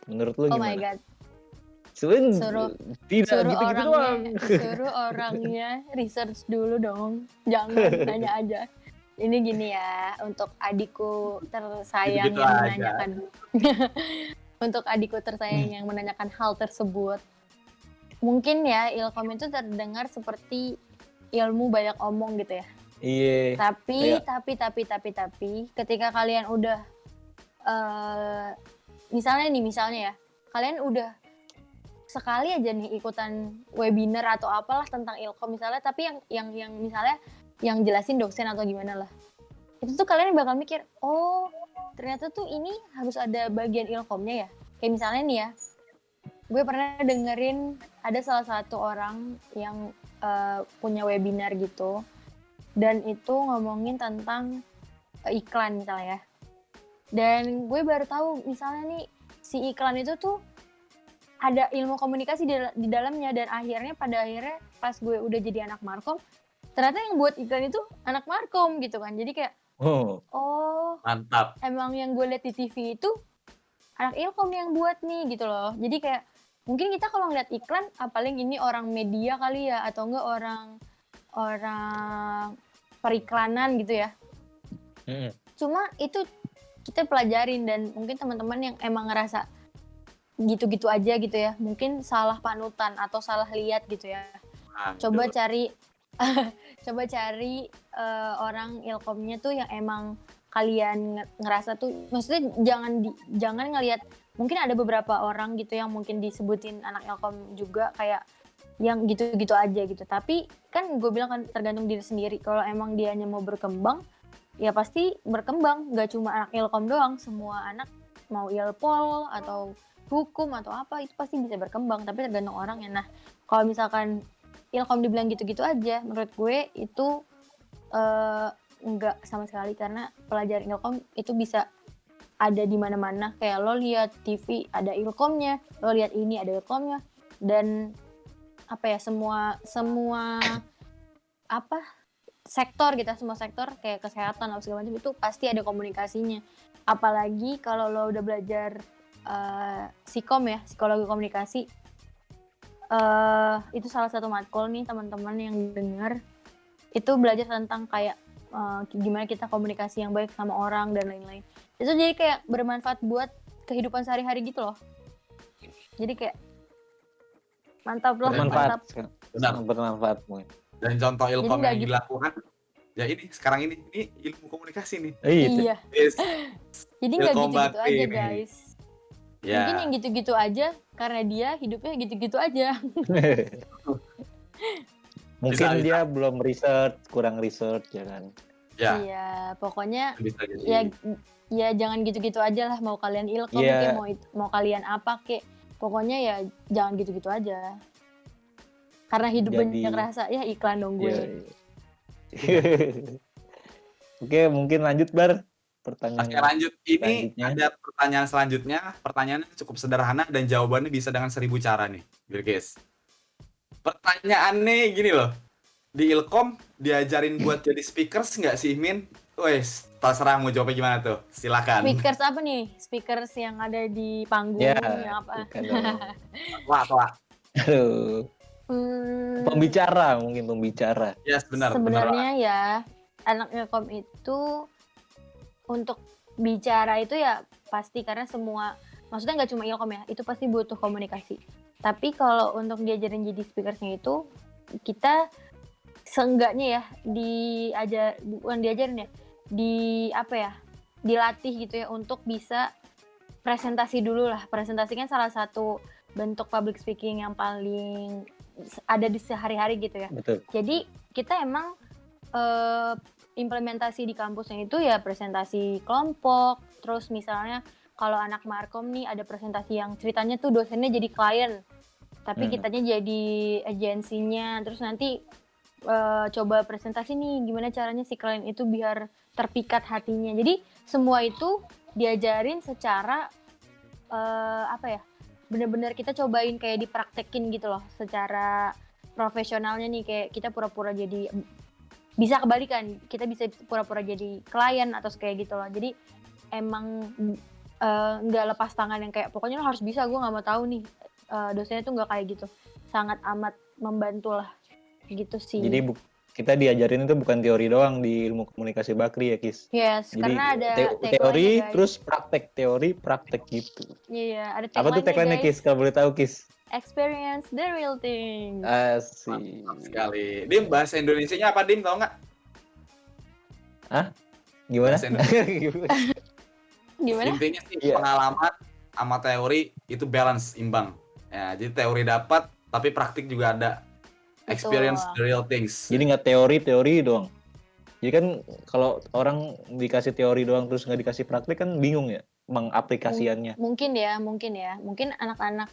Speaker 2: Menurut lu
Speaker 3: Oh my
Speaker 2: gimana?
Speaker 3: god.
Speaker 2: Sebenarnya
Speaker 3: Suruh
Speaker 2: tidak gitu-gitu doang.
Speaker 3: suruh orangnya research dulu dong. Jangan nanya aja. Ini gini ya, untuk adikku tersayang
Speaker 1: Gitu-gitu
Speaker 3: yang
Speaker 1: aja.
Speaker 3: menanyakan untuk adikku tersayang yang menanyakan hal tersebut. Mungkin ya ilkom itu terdengar seperti ilmu banyak omong gitu ya.
Speaker 2: Iya.
Speaker 3: Tapi
Speaker 2: Kayak-
Speaker 3: tapi ketika kalian udah misalnya ya, kalian udah sekali aja nih ikutan webinar atau apalah tentang ilkom misalnya, tapi yang misalnya yang jelasin dosen atau gimana lah. Itu tuh kalian bakal mikir, oh ternyata tuh ini harus ada bagian ilkomnya ya. Kayak misalnya nih ya, gue pernah dengerin ada salah satu orang yang punya webinar gitu, dan itu ngomongin tentang iklan misalnya ya. Dan gue baru tahu misalnya nih si iklan itu tuh ada ilmu komunikasi di dalamnya, dan pada akhirnya pas gue udah jadi anak markom, ternyata yang buat iklan itu anak markom gitu kan. Jadi kayak oh
Speaker 1: Mantap.
Speaker 3: emang yang gue liat di TV itu anak ilkom yang buat nih gitu loh. Jadi kayak mungkin kita kalau ngeliat iklan paling ini orang media kali ya, atau enggak orang periklanan gitu ya. Cuma itu kita pelajarin, dan mungkin teman-teman yang emang ngerasa gitu-gitu aja gitu ya, mungkin salah panutan atau salah lihat gitu ya, coba cari orang ilkomnya tuh yang emang kalian ngerasa tuh, maksudnya jangan ngelihat, mungkin ada beberapa orang gitu yang mungkin disebutin anak ilkom juga kayak yang gitu-gitu aja gitu, tapi kan gue bilang kan tergantung diri sendiri. Kalau emang dianya mau berkembang ya pasti berkembang, nggak cuma anak ilkom doang, semua anak mau ilpol atau hukum atau apa itu pasti bisa berkembang, tapi tergantung orangnya. Nah kalau misalkan ilkom dibilang gitu-gitu aja, menurut gue itu enggak sama sekali, karena pelajaran ilkom itu bisa ada di mana-mana. Kayak lo lihat TV ada ilkomnya, lo lihat ini ada ilkomnya, dan apa ya, semua apa sektor gitu, semua sektor kayak kesehatan atau segala macam itu pasti ada komunikasinya. Apalagi kalau lo udah belajar psikom ya, psikologi komunikasi, itu salah satu matkul nih teman-teman yang dengar, itu belajar tentang kayak gimana kita komunikasi yang baik sama orang dan lain-lain. Itu jadi kayak bermanfaat buat kehidupan sehari-hari gitu loh. Jadi kayak mantap loh,
Speaker 2: Bermanfaat.
Speaker 3: mantap.
Speaker 1: Benar.
Speaker 2: Bermanfaat mungkin.
Speaker 1: Dan contoh ilkom
Speaker 3: nggak
Speaker 1: yang
Speaker 3: gitu.
Speaker 1: dilakukan ya ini sekarang ini ilmu komunikasi nih.
Speaker 3: Iya.
Speaker 1: Yes.
Speaker 3: Jadi nggak
Speaker 1: Ilkom
Speaker 3: gitu-gitu
Speaker 1: Bakri
Speaker 3: aja
Speaker 1: nih.
Speaker 3: guys.
Speaker 1: Ya.
Speaker 3: Mungkin yang gitu-gitu aja karena dia hidupnya gitu-gitu aja.
Speaker 2: Mungkin
Speaker 1: Bisa.
Speaker 2: dia belum research, kurang research ya kan.
Speaker 1: Ya.
Speaker 3: Iya, pokoknya
Speaker 1: Bisa jadi.
Speaker 3: ya jangan gitu-gitu aja lah, mau kalian ilkom
Speaker 2: Iya.
Speaker 3: kek, mau kalian apa kek. Pokoknya ya jangan gitu-gitu aja. Karena hidup
Speaker 2: Jadi-
Speaker 3: banyak rasa, ya iklan dong gue.
Speaker 2: Iya. Oke, mungkin lanjut Bar. Pertanyaan
Speaker 1: Oke lanjut. Ini
Speaker 2: selanjutnya.
Speaker 1: ada pertanyaan selanjutnya. Pertanyaannya cukup sederhana dan jawabannya bisa dengan 1000 cara nih, Bilkis. Pertanyaannya gini loh. Di Ilkom diajarin buat jadi speakers nggak sih, Min? Wes, terserah mau jawabnya gimana tuh. Silakan.
Speaker 3: Speakers apa nih? Speakers yang ada di panggung
Speaker 2: Ya,
Speaker 3: yang apa?
Speaker 2: bukan dong.
Speaker 1: Wah.
Speaker 2: Aduh. Pembicara, mungkin pembicara.
Speaker 1: Yes, benar.
Speaker 3: Sebenarnya ya anak ilkom itu untuk bicara itu ya pasti, karena semua, maksudnya nggak cuma ilkom ya, itu pasti butuh komunikasi. Tapi kalau untuk diajarin jadi speakersnya itu, kita seenggaknya ya bukan diajarin ya, dilatih gitu ya untuk bisa presentasi dulu lah. Presentasi kan salah satu bentuk public speaking yang paling ada di sehari-hari gitu ya.
Speaker 2: Betul.
Speaker 3: Jadi kita emang implementasi di kampusnya itu ya presentasi kelompok, terus misalnya kalau anak markom nih ada presentasi yang ceritanya tuh dosennya jadi klien, tapi kitanya jadi agensinya, terus nanti coba presentasi nih gimana caranya si klien itu biar terpikat hatinya. Jadi semua itu diajarin secara benar-benar kita cobain kayak dipraktekin gitu loh, secara profesionalnya nih, kayak kita pura-pura jadi, bisa kebalikan, kita bisa pura-pura jadi klien atau kayak gitu loh. Jadi emang nggak lepas tangan yang kayak pokoknya lo harus bisa, gue nggak mau tahu nih. Dosennya tuh nggak kayak gitu, sangat amat membantu lah gitu sih.
Speaker 2: Jadi kita diajarin itu bukan teori doang di ilmu komunikasi Bakri ya, Kis.
Speaker 3: Yes,
Speaker 2: Jadi
Speaker 3: karena ada
Speaker 2: teori
Speaker 3: tagline-nya, guys.
Speaker 2: terus praktek, teori praktek gitu.
Speaker 3: Iya, ada
Speaker 2: Apa tuh tagline-nya,
Speaker 3: guys.
Speaker 2: Kis? Kalau boleh tahu, Kis.
Speaker 3: Experience the real thing.
Speaker 2: Asik.
Speaker 1: Mantap sekali. Dim, bahasa Indonesianya apa, Dim? Tau nggak?
Speaker 2: Gimana?
Speaker 1: Bahasa Indonesia.
Speaker 3: Gimana?
Speaker 1: Intinya sih
Speaker 2: Iya.
Speaker 1: pengalaman sama teori itu balance, imbang. Ya, jadi teori dapat, tapi praktik juga ada. Experience the real things.
Speaker 2: Jadi nggak teori doang. Jadi kan kalau orang dikasih teori doang terus nggak dikasih praktik kan bingung ya mengaplikasiannya.
Speaker 3: Mungkin ya. Mungkin anak-anak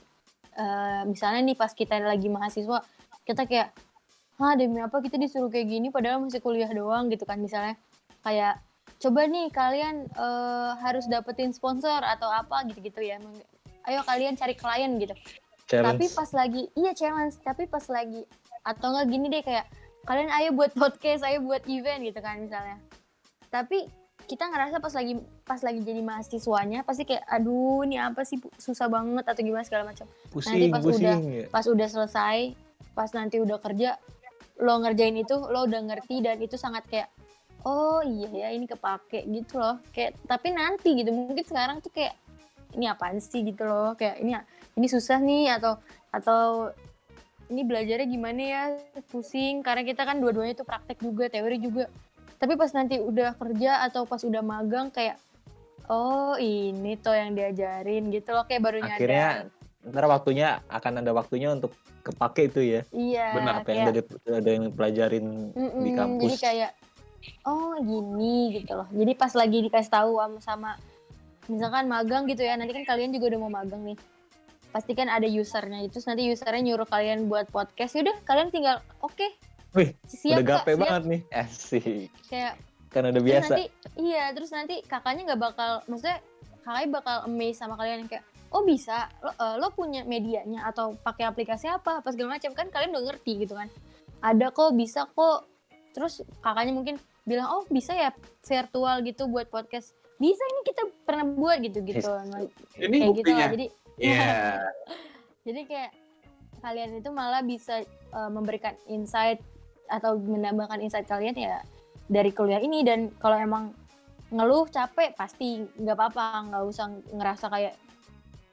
Speaker 3: misalnya nih pas kita lagi mahasiswa, kita kayak, demi apa kita disuruh kayak gini padahal masih kuliah doang gitu kan, misalnya. Kayak, coba nih kalian harus dapetin sponsor atau apa gitu-gitu ya. Ayo kalian cari klien gitu.
Speaker 2: Challenge.
Speaker 3: Tapi pas lagi, challenge. Tapi pas lagi, atau enggak gini deh kayak, kalian ayo buat podcast, ayo buat event gitu kan misalnya. Tapi kita ngerasa pas lagi jadi mahasiswanya pasti kayak, aduh ini apa sih, susah banget atau gimana segala macam. Nanti pas udah selesai, pas nanti udah kerja, lo ngerjain itu, lo udah ngerti dan itu sangat kayak, oh iya ya ini kepake gitu loh. Kayak tapi nanti gitu, mungkin sekarang tuh kayak ini apaan sih gitu loh, kayak ini susah nih atau ini belajarnya gimana ya, pusing karena kita kan dua-duanya tuh praktek juga, teori juga. Tapi pas nanti udah kerja atau pas udah magang kayak, oh ini tuh yang diajarin gitu loh, kayak baru nyadar.
Speaker 2: Akhirnya ntar akan ada waktunya untuk kepake itu ya.
Speaker 3: Iya.
Speaker 1: Benar.
Speaker 2: Apa yang ada yang pelajarin di kampus.
Speaker 3: Jadi kayak, oh gini gitu loh. Jadi pas lagi dikasih tahu sama misalkan magang gitu ya, nanti kan kalian juga udah mau magang nih. Pasti kan ada usernya itu, nanti usernya nyuruh kalian buat podcast, yaudah kalian tinggal oke.
Speaker 2: Wih,
Speaker 3: Siap,
Speaker 2: udah gape
Speaker 3: Kak,
Speaker 2: banget nih. Asik.
Speaker 3: Kayak
Speaker 2: Kan udah biasa.
Speaker 3: terus nanti kakaknya nggak bakal, maksudnya kakaknya bakal amazed sama kalian yang kayak, oh bisa, lo punya medianya atau pakai aplikasi apa, pas segala macam kan kalian udah ngerti gitu kan. Ada kok, bisa kok. Terus kakaknya mungkin bilang, oh bisa ya virtual gitu buat podcast. Bisa, ini kita pernah buat gitu-gitu.
Speaker 1: Ini
Speaker 3: Kayak gitu
Speaker 1: buktinya.
Speaker 3: lah. Jadi
Speaker 1: Iya.
Speaker 3: jadi kayak kalian itu malah bisa memberikan insight atau menambahkan insight kalian ya dari kuliah ini. Dan kalau emang ngeluh capek pasti nggak apa-apa, nggak usah ngerasa kayak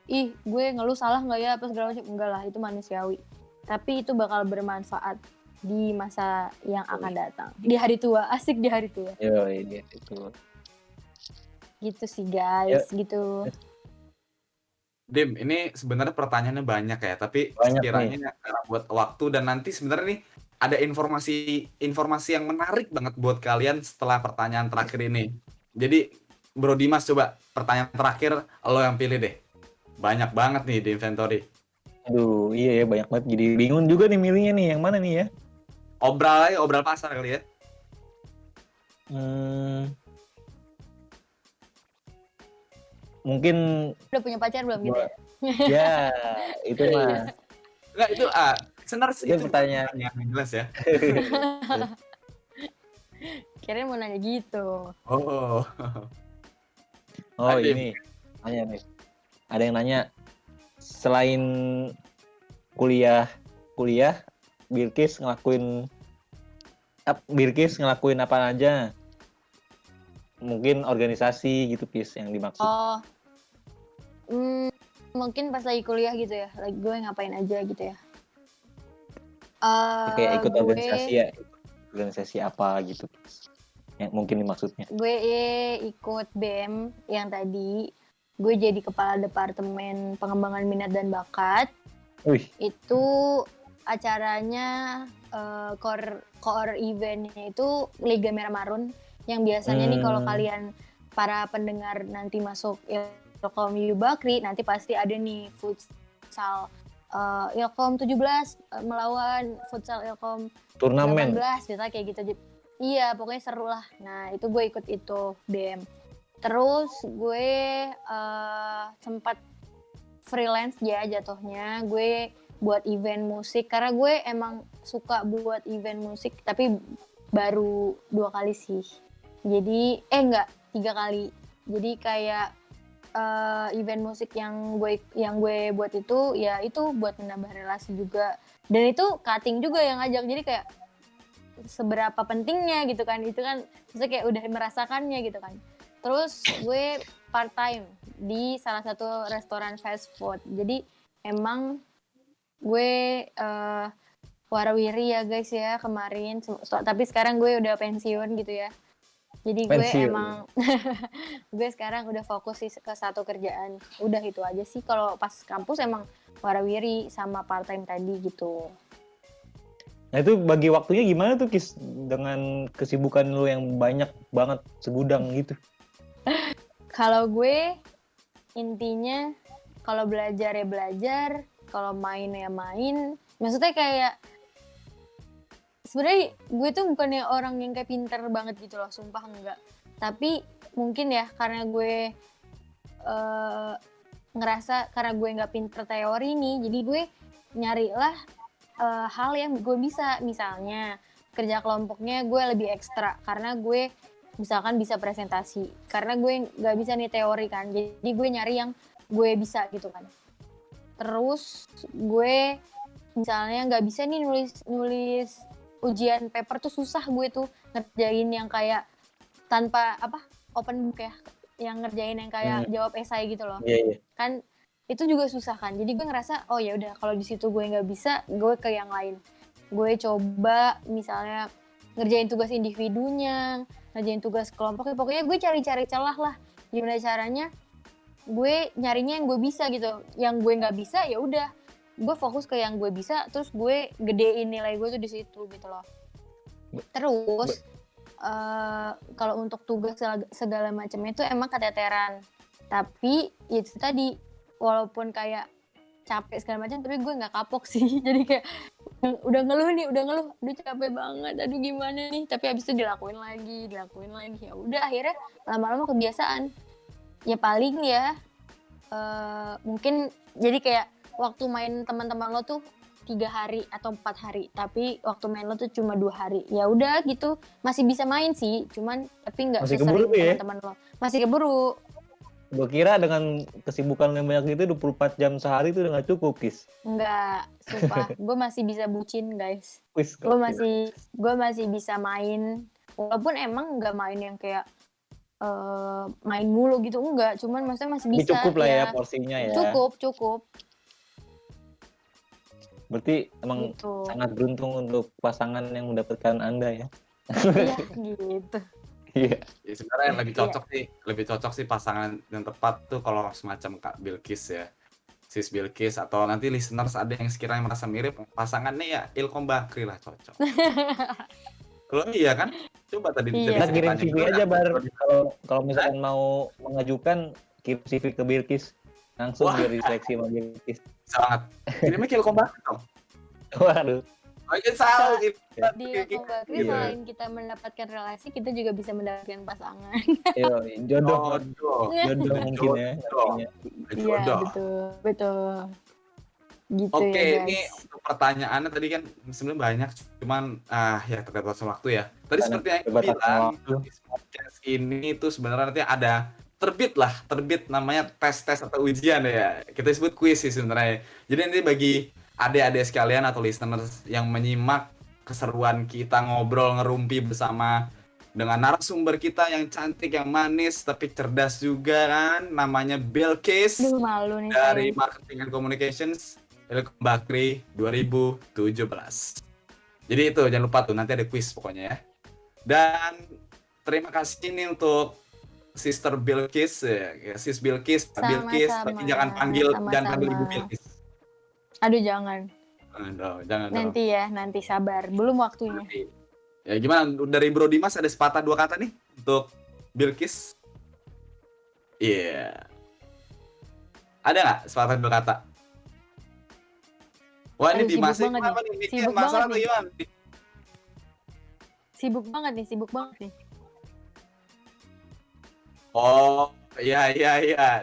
Speaker 3: ih gue ngeluh salah nggak ya apa segala macam, enggak lah, itu manusiawi. Tapi itu bakal bermanfaat di masa yang akan datang, di hari tua, asik di hari tua.
Speaker 2: Yo, ini itu.
Speaker 3: Gitu sih guys, gitu.
Speaker 1: Dim, ini sebenarnya pertanyaannya banyak ya, tapi
Speaker 2: Banyak
Speaker 1: sekiranya karena buat waktu dan nanti sebenarnya nih ada informasi yang menarik banget buat kalian setelah pertanyaan terakhir ini. Jadi Bro Dimas, coba pertanyaan terakhir lo yang pilih deh. Banyak banget nih di inventory.
Speaker 2: Aduh, iya ya banyak banget. Jadi bingung juga nih milihnya nih, yang mana nih ya?
Speaker 1: Obral pasar kali ya.
Speaker 2: Mungkin
Speaker 3: Udah punya pacar belum gitu ya?
Speaker 2: ya itu mah.
Speaker 1: Enggak, itu
Speaker 2: Itu pertanyaan
Speaker 1: yang jelas ya.
Speaker 3: Kirain mau nanya gitu.
Speaker 1: Oh.
Speaker 2: ini nanya nih. Ada yang nanya, selain kuliah Bilkis ngelakuin apa aja? Mungkin organisasi gitu, Pis, yang dimaksud.
Speaker 3: Oh, mungkin pas lagi kuliah gitu ya, lagi gue ngapain aja gitu ya.
Speaker 2: Kayak ikut
Speaker 3: gue,
Speaker 2: organisasi ya, organisasi apa gitu, Pis, yang mungkin dimaksudnya.
Speaker 3: Gue ikut BM yang tadi, gue jadi kepala departemen pengembangan minat dan bakat.
Speaker 2: Wih,
Speaker 3: Itu acaranya core eventnya itu Liga Merah Marun, yang biasanya nih kalau kalian para pendengar nanti masuk Ilkom U Bakri, nanti pasti ada nih futsal Ilkom 17 melawan futsal Ilkom
Speaker 2: turnamen.
Speaker 3: 18, misalnya kayak gitu. Iya, pokoknya seru lah. Nah, itu gue ikut itu BM. Terus gue sempat freelance ya jatuhnya. Gue buat event musik karena gue emang suka buat event musik, tapi baru 2 kali sih. Jadi 3 kali. Jadi kayak event musik yang gue buat itu ya itu buat menambah relasi juga, dan itu cutting juga yang ngajak, jadi kayak seberapa pentingnya gitu kan, itu kan maksudnya kayak udah merasakannya gitu kan. Terus gue part time di salah satu restoran fast food, jadi emang gue warawiri ya guys ya kemarin, tapi sekarang gue udah pensiun gitu ya. Jadi gue
Speaker 2: Pensiun.
Speaker 3: emang gue sekarang udah fokus sih ke satu kerjaan. Udah itu aja sih, kalau pas kampus emang warawiri sama part time tadi gitu.
Speaker 2: Nah itu bagi waktunya gimana tuh Kis dengan kesibukan lu yang banyak banget segudang gitu?
Speaker 3: Kalau gue intinya kalau belajar ya belajar, kalau main ya main. Maksudnya kayak sebenarnya gue tuh bukannya orang yang kayak pinter banget gitu loh, sumpah enggak. Tapi mungkin ya karena gue ngerasa karena gue nggak pinter teori nih, jadi gue nyarilah hal yang gue bisa. Misalnya kerja kelompoknya gue lebih ekstra karena gue misalkan bisa presentasi, karena gue nggak bisa nih teori kan, jadi gue nyari yang gue bisa gitu kan. Terus gue misalnya nggak bisa nih nulis ujian paper tuh, susah gue tuh ngerjain yang kayak tanpa open book ya, yang ngerjain yang kayak jawab esai gitu loh.
Speaker 2: Iya.
Speaker 3: Kan itu juga susah kan, jadi gue ngerasa oh ya udah kalau di situ gue nggak bisa, gue ke yang lain. Gue coba misalnya ngerjain tugas individunya, ngerjain tugas kelompoknya, pokoknya gue cari-cari celah lah gimana caranya gue nyarinya yang gue bisa gitu. Yang gue nggak bisa ya udah gue fokus ke yang gue bisa, terus gue gedein nilai gue tuh di situ gitu loh. Terus kalau untuk tugas segala macamnya itu emang keteteran, tapi itu tadi walaupun kayak capek segala macam, tapi gue nggak kapok sih. Jadi kayak udah ngeluh, aduh capek banget, aduh gimana nih, tapi habis itu dilakuin lagi, ya udah akhirnya lama-lama kebiasaan. Ya paling ya mungkin jadi kayak waktu main teman-teman lo tuh 3 hari atau 4 hari, tapi waktu main lo tuh cuma 2 hari. Ya udah gitu, masih bisa main sih, cuman tapi nggak sesering teman-teman lo. Masih keburu.
Speaker 2: Gue kira dengan kesibukan yang banyak itu 24 jam sehari itu udah gak cukup, Kis.
Speaker 3: Enggak, sumpah. Gue masih bisa bucin, guys.
Speaker 2: Wis,
Speaker 3: Gue masih bisa main. Walaupun emang nggak main yang kayak main mulu gitu, enggak. Cuman maksudnya masih bisa.
Speaker 2: cukup lah ya porsinya ya.
Speaker 3: Cukup.
Speaker 2: Berarti emang
Speaker 3: Gitu.
Speaker 2: sangat beruntung untuk pasangan yang mendapatkan Anda ya.
Speaker 3: Iya, gitu.
Speaker 2: Iya.
Speaker 1: Ya, sebenarnya yang lebih cocok sih pasangan yang tepat tuh kalau semacam Kak Bilkis ya, Sis Bilkis, atau nanti listeners ada yang sekiranya merasa mirip pasangannya ya Ilkom Bakri lah cocok. Kalau iya kan, coba tadi
Speaker 3: Iya.
Speaker 2: Kita kirim CV aja Bar. Kalau misalkan mau mengajukan kirim CV ke Bilkis langsung biar diseleksi sama Bilkis.
Speaker 1: sangat. Kirimnya ke Ilkom Bakri dong.
Speaker 2: Waduh.
Speaker 1: Oke, salah.
Speaker 3: Di Ilkom Bakri selain kita mendapatkan relasi, kita juga bisa mendapatkan pasangan.
Speaker 2: Jodoh
Speaker 1: Jodoh.
Speaker 2: mungkin ya. artinya.
Speaker 3: Iya, betul. Gitu
Speaker 1: Oke,
Speaker 3: ya,
Speaker 1: ini
Speaker 3: guys.
Speaker 1: untuk pertanyaannya tadi kan sebenarnya banyak, cuman ya terbatas waktu ya. Tadi seperti yang aku
Speaker 2: Terbatas
Speaker 1: bilang,
Speaker 2: waktu.
Speaker 1: di podcast ini tuh sebenarnya nanti ada terbit namanya tes atau ujian ya. Kita sebut kuis sih sebenarnya. Jadi nanti bagi adik-adik sekalian atau listeners yang menyimak keseruan kita ngobrol ngerumpi bersama dengan narasumber kita yang cantik, yang manis tapi cerdas juga kan, namanya Bilkis
Speaker 3: Duh, malu nih
Speaker 1: dari
Speaker 3: saya.
Speaker 1: Marketing and Communications Ilkom Bakri 2017. Jadi itu jangan lupa tuh, nanti ada quiz pokoknya ya. Dan terima kasih ini untuk Sister Bilkis ya, Sis Bilkis, Pak Bilkis, tapi jangan panggil Ibu Bilkis.
Speaker 3: Aduh, jangan.
Speaker 1: Aduh, jangan dong.
Speaker 3: Nanti ya, nanti sabar. Belum waktunya.
Speaker 1: Ya gimana dari Bro Dimas, ada sepatah dua kata nih untuk Bilkis? Iya. Ada nggak sepatah dua kata? Wah, ini
Speaker 3: Aduh,
Speaker 1: Dimas
Speaker 3: sibuk
Speaker 1: ini
Speaker 3: banget
Speaker 1: apa
Speaker 3: nih.
Speaker 1: nih? Mikir
Speaker 3: Sibuk
Speaker 1: masalah
Speaker 3: banget
Speaker 1: tuh
Speaker 3: nih.
Speaker 1: gimana?
Speaker 3: Sibuk banget nih.
Speaker 1: Oh, iya.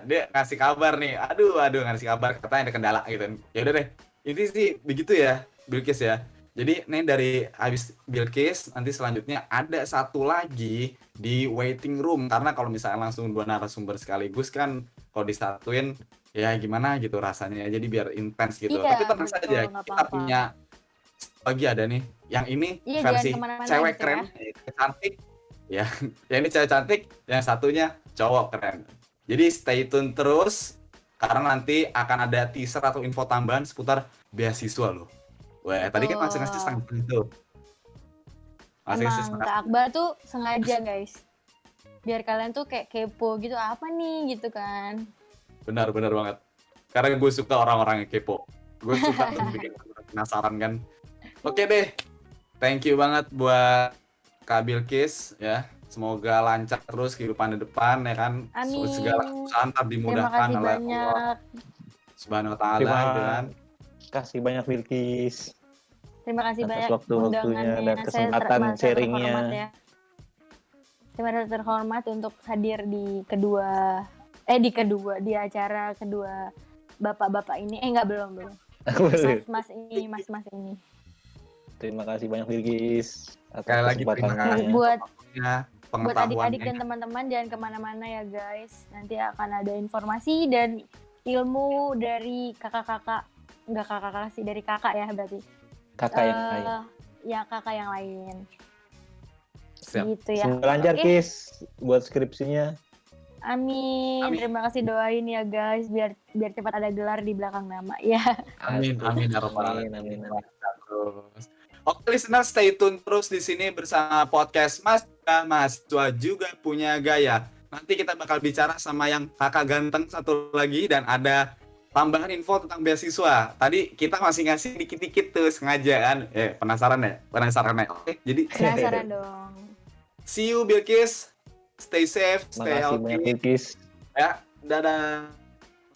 Speaker 1: Dia ngasih kabar nih. Aduh, ngasih kabar katanya ada kendala gitu. Ya udah deh. Ini sih begitu ya, Bilkis ya. Jadi nih dari habis Bilkis nanti selanjutnya ada satu lagi di waiting room karena kalau misalnya langsung dua narasumber sekaligus kan kalau disatuin ya gimana gitu rasanya. Jadi biar intens gitu.
Speaker 3: Iya,
Speaker 1: Tapi tenang
Speaker 3: betul,
Speaker 1: saja
Speaker 3: nggak
Speaker 1: kita
Speaker 3: apa-apa.
Speaker 1: punya lagi ada nih. Yang ini
Speaker 3: Iya,
Speaker 1: versi
Speaker 3: jangan kemana-mana
Speaker 1: cewek
Speaker 3: gitu
Speaker 1: keren,
Speaker 3: ya.
Speaker 1: cewek cantik. Ya, yang ini cewek cantik, yang satunya cowok keren. Jadi stay tune terus karena nanti akan ada teaser atau info tambahan seputar beasiswa loh. Wah, tadi kan masih ngasih
Speaker 3: Betul.
Speaker 1: setengah tuh. Masih ngasih
Speaker 3: Emang
Speaker 1: setengah.
Speaker 3: Kak Akbar tuh sengaja guys. Biar kalian tuh kayak kepo gitu, apa nih gitu kan.
Speaker 1: Benar banget. Karena gue suka orang-orang yang kepo. Gue suka tuh bikin orang penasaran kan. Oke deh. Thank you banget buat Kak Bilkis ya. Semoga lancar terus kehidupan di depan ya kan.
Speaker 3: Amin.
Speaker 1: Segala usaha ntar
Speaker 3: Terima
Speaker 1: dimudahkan
Speaker 3: kasih
Speaker 1: oleh Allah
Speaker 3: banyak.
Speaker 1: Subhanahu wa taala
Speaker 2: Terima
Speaker 1: gitu kan.
Speaker 2: kasih banyak Bilkis
Speaker 3: Terima kasih
Speaker 2: atas
Speaker 3: banyak
Speaker 2: waktu-waktunya
Speaker 3: undangannya.
Speaker 2: dan kesempatan
Speaker 3: merasa
Speaker 2: sharingnya.
Speaker 3: terhormat ya. Saya merasa terhormat untuk hadir di di acara kedua bapak-bapak ini. Enggak, belum. Mas-mas ini.
Speaker 2: Terima kasih banyak Bilkis atas
Speaker 1: Sekali lagi terima
Speaker 2: kesempatannya.
Speaker 1: kasih
Speaker 3: Buat
Speaker 1: pengetahuannya.
Speaker 3: adik-adik dan teman-teman jangan kemana-mana ya guys. Nanti akan ada informasi dan ilmu dari kakak-kakak. Enggak kakak-kakak sih, dari kakak ya berarti.
Speaker 2: Kakak yang lain.
Speaker 3: Ya kakak yang lain.
Speaker 1: Siap.
Speaker 3: Gitu ya.
Speaker 2: Semoga lancar
Speaker 3: Oke.
Speaker 2: Kis buat skripsinya.
Speaker 3: Amin.
Speaker 1: Amin.
Speaker 3: Terima kasih doain ya guys biar cepat ada gelar di belakang nama ya.
Speaker 1: Amin ya rabbal
Speaker 2: Amin,
Speaker 1: alamin.
Speaker 2: amin.
Speaker 1: Terus. Oke listener, stay tune terus di sini bersama podcast Mas dan Mahasiswa juga punya gaya. Nanti kita bakal bicara sama yang kakak ganteng satu lagi dan ada tambahan info tentang beasiswa. Tadi kita masih ngasih dikit-dikit tuh sengaja kan. Penasaran ya? Oke, jadi
Speaker 3: Penasaran dong.
Speaker 1: see you Bilkis. Stay safe, stay
Speaker 2: Makasih banyak
Speaker 1: healthy.
Speaker 2: Bilkis.
Speaker 1: Ya, dadah.